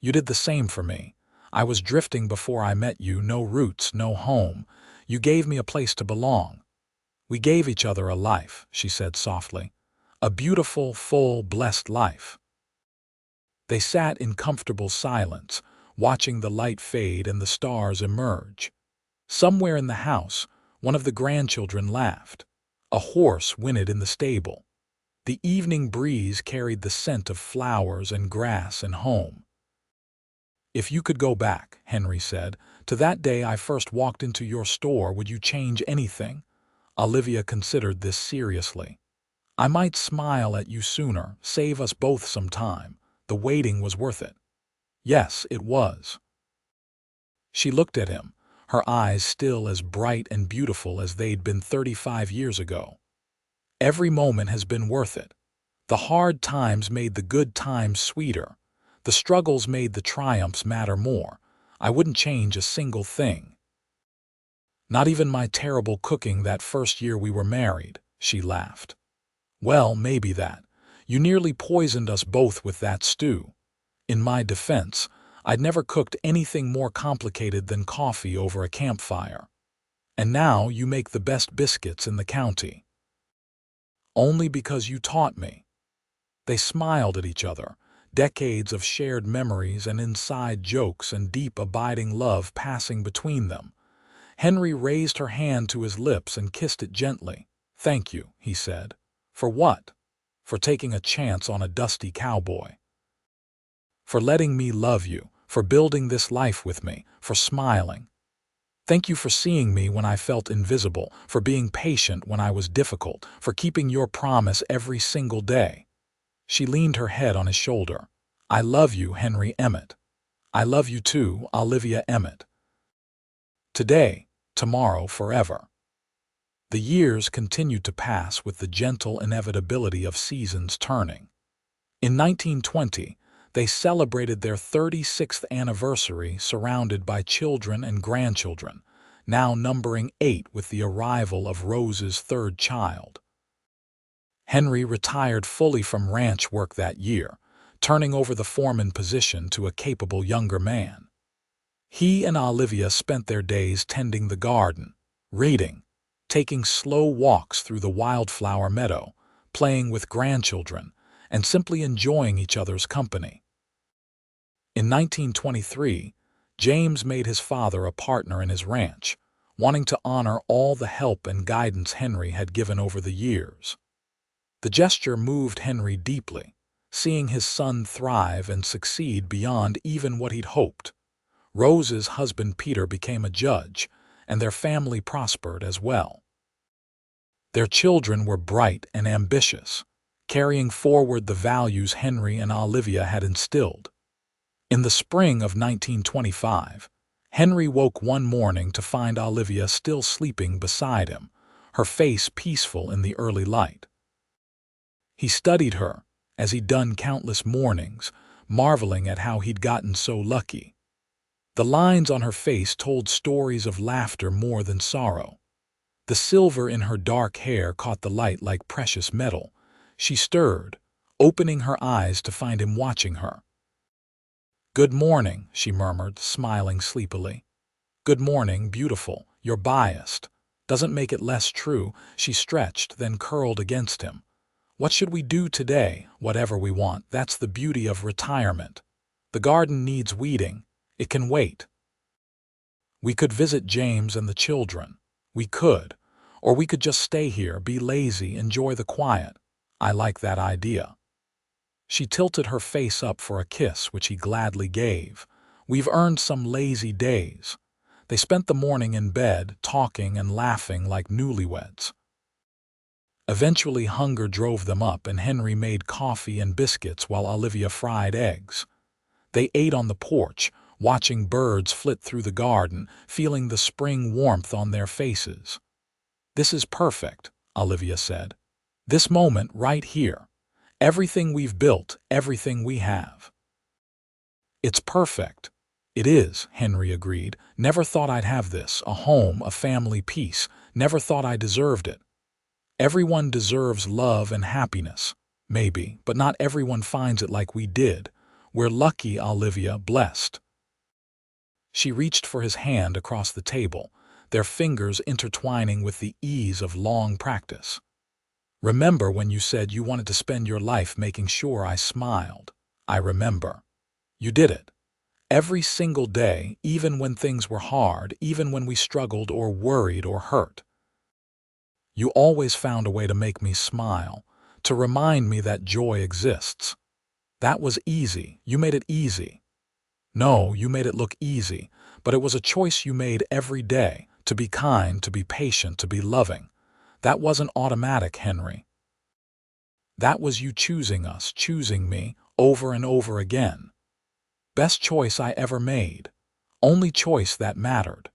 You did the same for me. I was drifting before I met you, no roots, no home. You gave me a place to belong. We gave each other a life," she said softly. "A beautiful, full, blessed life." They sat in comfortable silence, watching the light fade and the stars emerge. Somewhere in the house, one of the grandchildren laughed. A horse whinnied in the stable. The evening breeze carried the scent of flowers and grass and home. "If you could go back," Henry said, "to that day I first walked into your store, would you change anything?" Olivia considered this seriously. "I might smile at you sooner, save us both some time. The waiting was worth it." "Yes, it was." She looked at him, her eyes still as bright and beautiful as they'd been 35 years ago. "Every moment has been worth it. The hard times made the good times sweeter. The struggles made the triumphs matter more. I wouldn't change a single thing." Not even my terrible cooking that first year we were married, she laughed. Well, maybe that. You nearly poisoned us both with that stew. In my defense, I'd never cooked anything more complicated than coffee over a campfire. And now you make the best biscuits in the county. Only because you taught me. They smiled at each other, decades of shared memories and inside jokes and deep abiding love passing between them. Henry raised her hand to his lips and kissed it gently. Thank you, he said. For what? For taking a chance on a dusty cowboy. For letting me love you, for building this life with me, for smiling. Thank you for seeing me when I felt invisible, for being patient when I was difficult, for keeping your promise every single day. She leaned her head on his shoulder. I love you, Henry Emmett. I love you too, Olivia Emmett. Today, tomorrow, forever. The years continued to pass with the gentle inevitability of seasons turning. In 1920, they celebrated their 36th anniversary surrounded by children and grandchildren, now numbering 8 with the arrival of Rose's third child. Henry retired fully from ranch work that year, turning over the foreman position to a capable younger man. He and Olivia spent their days tending the garden, reading, taking slow walks through the wildflower meadow, playing with grandchildren, and simply enjoying each other's company. In 1923, James made his father a partner in his ranch, wanting to honor all the help and guidance Henry had given over the years. The gesture moved Henry deeply, seeing his son thrive and succeed beyond even what he'd hoped. Rose's husband Peter became a judge, and their family prospered as well. Their children were bright and ambitious, carrying forward the values Henry and Olivia had instilled. In the spring of 1925, Henry woke one morning to find Olivia still sleeping beside him, her face peaceful in the early light. He studied her, as he'd done countless mornings, marveling at how he'd gotten so lucky. The lines on her face told stories of laughter more than sorrow. The silver in her dark hair caught the light like precious metal. She stirred, opening her eyes to find him watching her. "Good morning," she murmured, smiling sleepily. "Good morning, beautiful. You're biased. Doesn't make it less true." She stretched, then curled against him. "What should we do today? Whatever we want. That's the beauty of retirement. The garden needs weeding. It can wait. We could visit James and the children. We could. Or we could just stay here, be lazy, enjoy the quiet. I like that idea." She tilted her face up for a kiss, which he gladly gave. "We've earned some lazy days." They spent the morning in bed, talking and laughing like newlyweds. Eventually hunger drove them up, and Henry made coffee and biscuits while Olivia fried eggs. They ate on the porch, watching birds flit through the garden, feeling the spring warmth on their faces. "This is perfect," Olivia said. "This moment right here. Everything we've built, everything we have." "It's perfect." "It is," Henry agreed. "Never thought I'd have this, a home, a family, peace. Never thought I deserved it. Everyone deserves love and happiness, maybe, but not everyone finds it like we did. We're lucky, Olivia, blessed." She reached for his hand across the table, their fingers intertwining with the ease of long practice. "Remember when you said you wanted to spend your life making sure I smiled? I remember. You did it. Every single day, even when things were hard, even when we struggled or worried or hurt. You always found a way to make me smile, to remind me that joy exists. That was easy. You made it easy. No, you made it look easy, but it was a choice you made every day, to be kind, to be patient, to be loving. That wasn't automatic, Henry. That was you choosing us, choosing me, over and over again. Best choice I ever made. Only choice that mattered."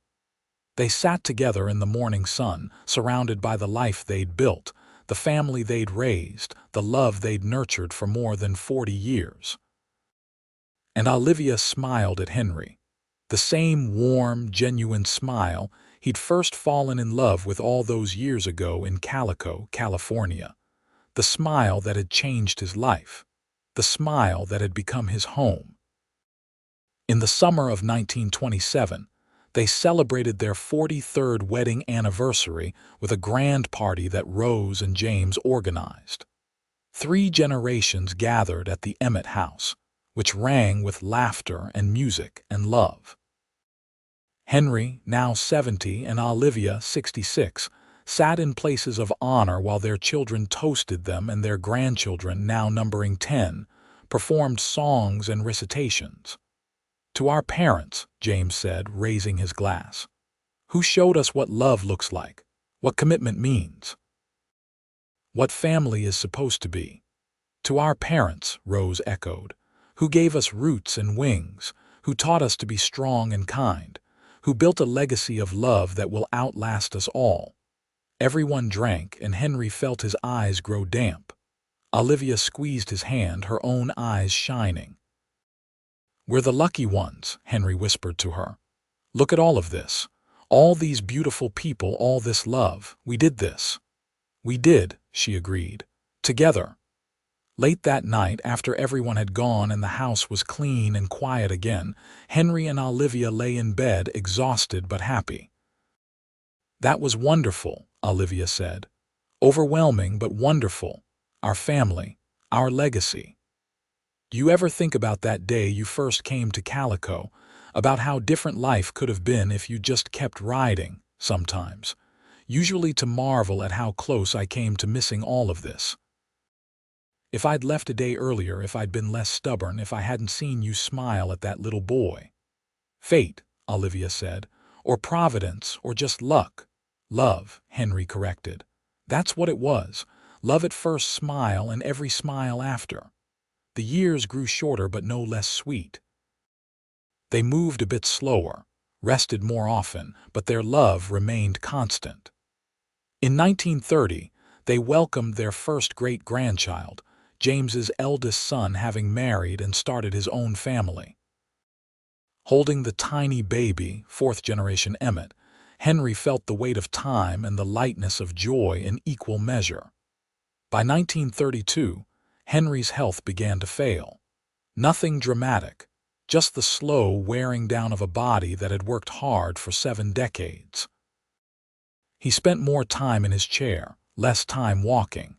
They sat together in the morning sun, surrounded by the life they'd built, the family they'd raised, the love they'd nurtured for more than 40 years. And Olivia smiled at Henry. The same warm, genuine smile He'd first fallen in love with all those years ago in Calico, California. The smile that had changed his life. The smile that had become his home. In the summer of 1927, they celebrated their 43rd wedding anniversary with a grand party that Rose and James organized. 3 generations gathered at the Emmett house, which rang with laughter and music and love. Henry, now 70, and Olivia, 66, sat in places of honor while their children toasted them, and their grandchildren, now numbering 10, performed songs and recitations. "To our parents," James said, raising his glass, "who showed us what love looks like, what commitment means, what family is supposed to be." "To our parents," Rose echoed, "who gave us roots and wings, who taught us to be strong and kind, who built a legacy of love that will outlast us all." Everyone drank, and Henry felt his eyes grow damp. Olivia squeezed his hand, her own eyes shining. "We're the lucky ones," Henry whispered to her. "Look at all of this. All these beautiful people, all this love. We did this." "We did," she agreed. "Together." Late that night, after everyone had gone and the house was clean and quiet again, Henry and Olivia lay in bed, exhausted but happy. "That was wonderful," Olivia said. "Overwhelming but wonderful. Our family, our legacy." "Do you ever think about that day you first came to Calico, about how different life could have been if you just kept riding, sometimes, usually to marvel at how close I came to missing all of this? If I'd left a day earlier, if I'd been less stubborn, if I hadn't seen you smile at that little boy." "Fate," Olivia said, "or providence, or just luck." "Love," Henry corrected. "That's what it was. Love at first smile and every smile after." The years grew shorter but no less sweet. They moved a bit slower, rested more often, but their love remained constant. In 1930, they welcomed their first great-grandchild, James's eldest son, having married and started his own family. Holding the tiny baby, 4th-generation Emmett, Henry felt the weight of time and the lightness of joy in equal measure. By 1932, Henry's health began to fail. Nothing dramatic, just the slow wearing down of a body that had worked hard for 7 decades. He spent more time in his chair, less time walking.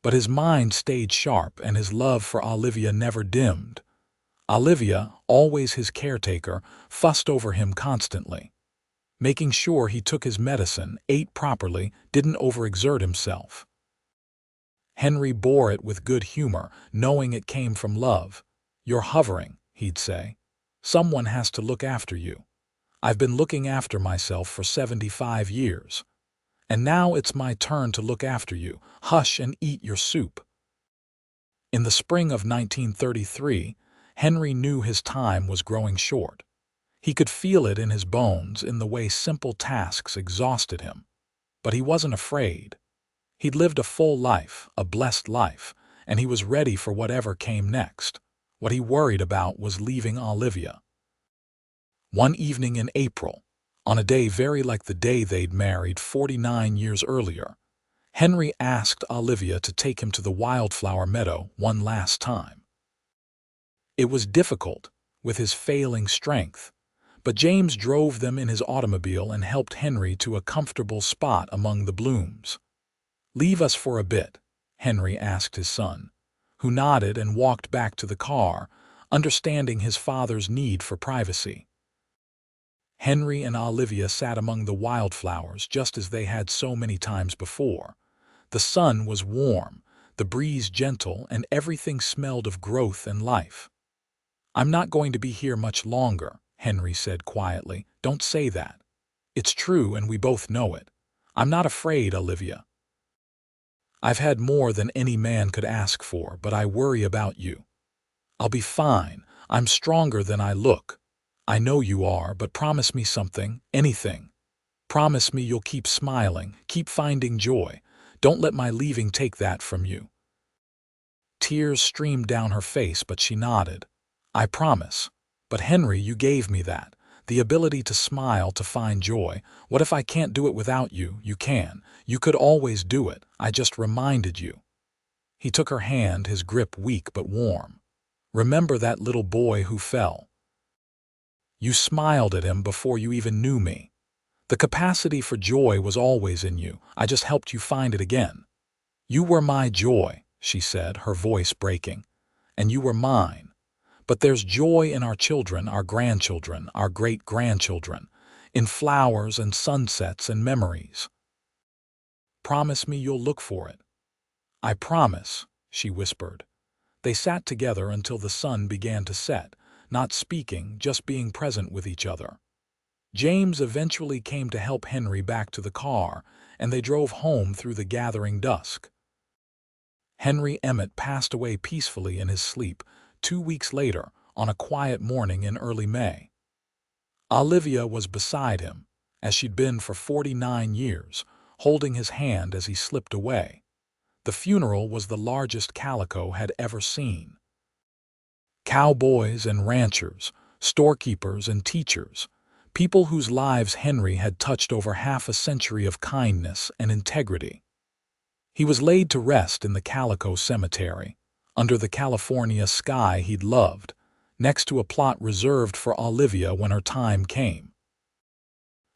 But his mind stayed sharp and his love for Olivia never dimmed. Olivia, always his caretaker, fussed over him constantly, making sure he took his medicine, ate properly, didn't overexert himself. Henry bore it with good humor, knowing it came from love. "You're hovering," he'd say. "Someone has to look after you. I've been looking after myself for 75 years. And now it's my turn to look after you. Hush and eat your soup." In the spring of 1933, Henry knew his time was growing short. He could feel it in his bones, in the way simple tasks exhausted him. But he wasn't afraid. He'd lived a full life, a blessed life, and he was ready for whatever came next. What he worried about was leaving Olivia. One evening in April, on a day very like the day they'd married 49 years earlier, Henry asked Olivia to take him to the wildflower meadow one last time. It was difficult, with his failing strength, but James drove them in his automobile and helped Henry to a comfortable spot among the blooms. "Leave us for a bit," Henry asked his son, who nodded and walked back to the car, understanding his father's need for privacy. Henry and Olivia sat among the wildflowers just as they had so many times before. The sun was warm, the breeze gentle, and everything smelled of growth and life. "I'm not going to be here much longer," Henry said quietly. "Don't say that. It's true and we both know it. I'm not afraid, Olivia. I've had more than any man could ask for, but I worry about you. I'll be fine. I'm stronger than I look. I know you are, but promise me something, anything. Promise me you'll keep smiling, keep finding joy. Don't let my leaving take that from you." Tears streamed down her face, but she nodded. "I promise. But Henry, you gave me that. the ability to smile, to find joy. What if I can't do it without you? You can. You could always do it. I just reminded you. He took her hand, his grip weak but warm. Remember that little boy who fell? You smiled at him before you even knew me. The capacity for joy was always in you. I just helped you find it again. You were my joy, she said, her voice breaking. And you were mine. But there's joy in our children, our grandchildren, our great-grandchildren, in flowers and sunsets and memories. Promise me you'll look for it. I promise, she whispered. They sat together until the sun began to set, not speaking, just being present with each other. James eventually came to help Henry back to the car, and they drove home through the gathering dusk. Henry Emmett passed away peacefully in his sleep 2 weeks later, on a quiet morning in early May. Olivia was beside him, as she'd been for 49 years, holding his hand as he slipped away. The funeral was the largest Calico had ever seen. Cowboys and ranchers, storekeepers and teachers, people whose lives Henry had touched over half a century of kindness and integrity. He was laid to rest in the Calico cemetery, under the California sky he'd loved, next to a plot reserved for Olivia when her time came.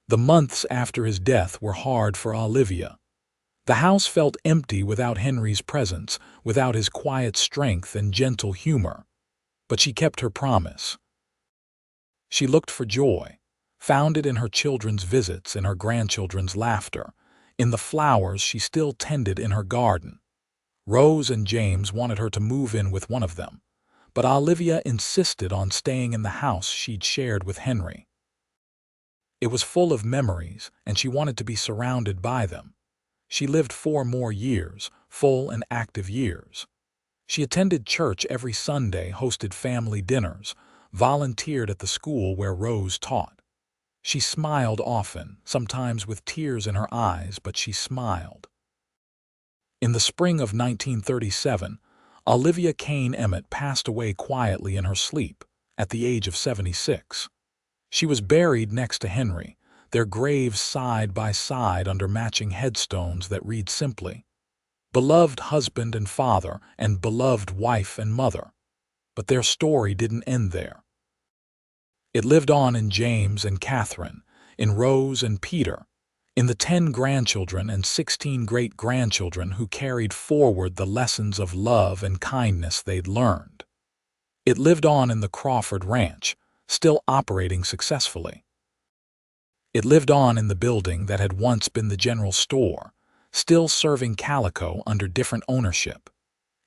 The months after his death were hard for Olivia. The house felt empty without Henry's presence, without his quiet strength and gentle humor. But she kept her promise. She looked for joy, found it in her children's visits, in her grandchildren's laughter, in the flowers she still tended in her garden. Rose and James wanted her to move in with one of them, but Olivia insisted on staying in the house she'd shared with Henry. It was full of memories, and she wanted to be surrounded by them. She lived 4 more years, full and active years. She attended church every Sunday, hosted family dinners, volunteered at the school where Rose taught. She smiled often, sometimes with tears in her eyes, but she smiled. In the spring of 1937, Olivia Kane Emmett passed away quietly in her sleep, at the age of 76. She was buried next to Henry, their graves side by side under matching headstones that read simply, "Beloved husband and father, and beloved wife and mother." But their story didn't end there. It lived on in James and Catherine, in Rose and Peter, in the 10 grandchildren and 16 great-grandchildren who carried forward the lessons of love and kindness they'd learned. It lived on in the Crawford Ranch, still operating successfully. It lived on in the building that had once been the general store, still serving Calico under different ownership.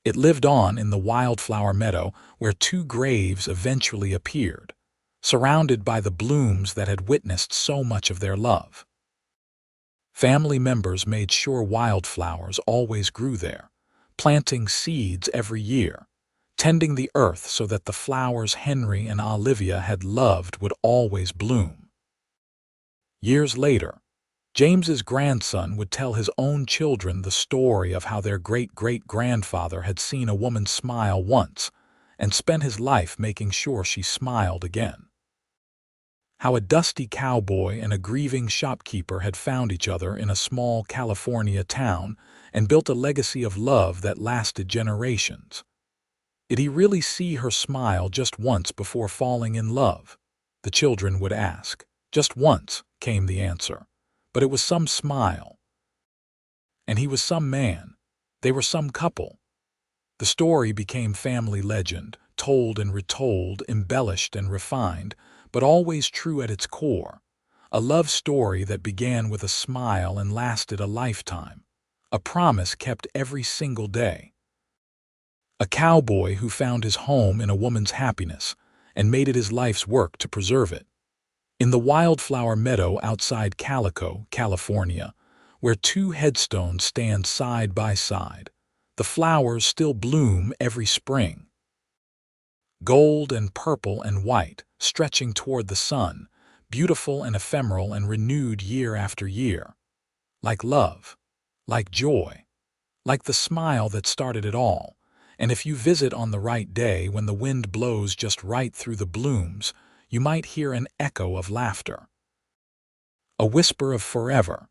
It lived on in the wildflower meadow where 2 graves eventually appeared, surrounded by the blooms that had witnessed so much of their love. Family members made sure wildflowers always grew there, planting seeds every year, tending the earth so that the flowers Henry and Olivia had loved would always bloom. Years later, James's grandson would tell his own children the story of how their great-great-grandfather had seen a woman smile once and spent his life making sure she smiled again. How a dusty cowboy and a grieving shopkeeper had found each other in a small California town and built a legacy of love that lasted generations. Did he really see her smile just once before falling in love? The children would ask. Just once, came the answer. But it was some smile. And he was some man. They were some couple. The story became family legend, told and retold, embellished and refined, but always true at its core. A love story that began with a smile and lasted a lifetime. A promise kept every single day. A cowboy who found his home in a woman's happiness and made it his life's work to preserve it. In the wildflower meadow outside Calico, California, where 2 headstones stand side by side, the flowers still bloom every spring. Gold and purple and white, stretching toward the sun, beautiful and ephemeral and renewed year after year. Like love, like joy, like the smile that started it all. And if you visit on the right day when the wind blows just right through the blooms, you might hear an echo of laughter, a whisper of forever,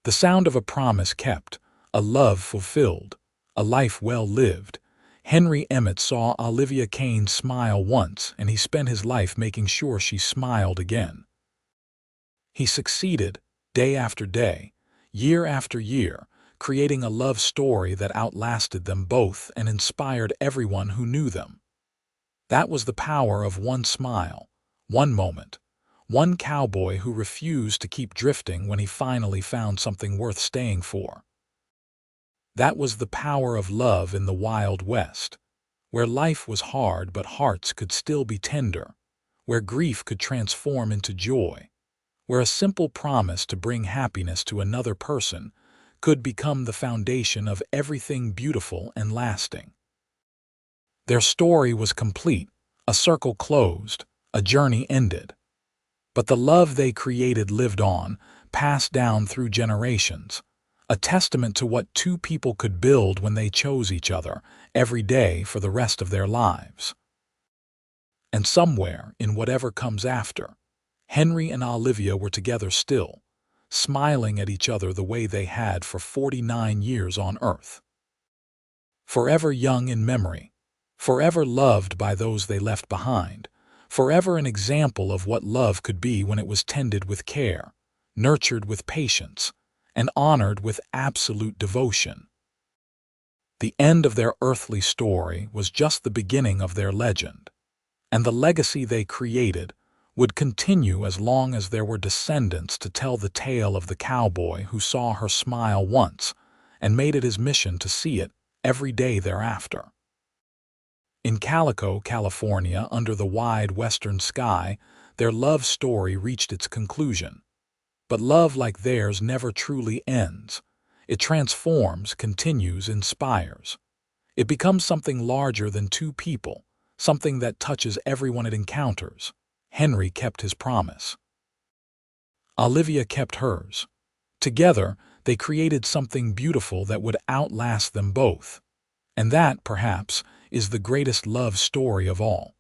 the sound of a promise kept, a love fulfilled, a life well lived. Henry Emmett saw Olivia Kane smile once, and he spent his life making sure she smiled again. He succeeded, day after day, year after year, creating a love story that outlasted them both and inspired everyone who knew them. That was the power of one smile, one moment, one cowboy who refused to keep drifting when he finally found something worth staying for. That was the power of love in the Wild West, where life was hard but hearts could still be tender, where grief could transform into joy, where a simple promise to bring happiness to another person could become the foundation of everything beautiful and lasting. Their story was complete, a circle closed, a journey ended. But the love they created lived on, passed down through generations, a testament to what two people could build when they chose each other every day for the rest of their lives. And somewhere, in whatever comes after, Henry and Olivia were together still, smiling at each other the way they had for 49 years on Earth. Forever young in memory, forever loved by those they left behind, forever an example of what love could be when it was tended with care, nurtured with patience, and honored with absolute devotion. The end of their earthly story was just the beginning of their legend, and the legacy they created would continue as long as there were descendants to tell the tale of the cowboy who saw her smile once and made it his mission to see it every day thereafter. In Calico, California, under the wide western sky, their love story reached its conclusion. But love like theirs never truly ends. It transforms, continues, inspires. It becomes something larger than two people, something that touches everyone it encounters. Henry kept his promise. Olivia kept hers. Together, they created something beautiful that would outlast them both. And that, perhaps, is the greatest love story of all.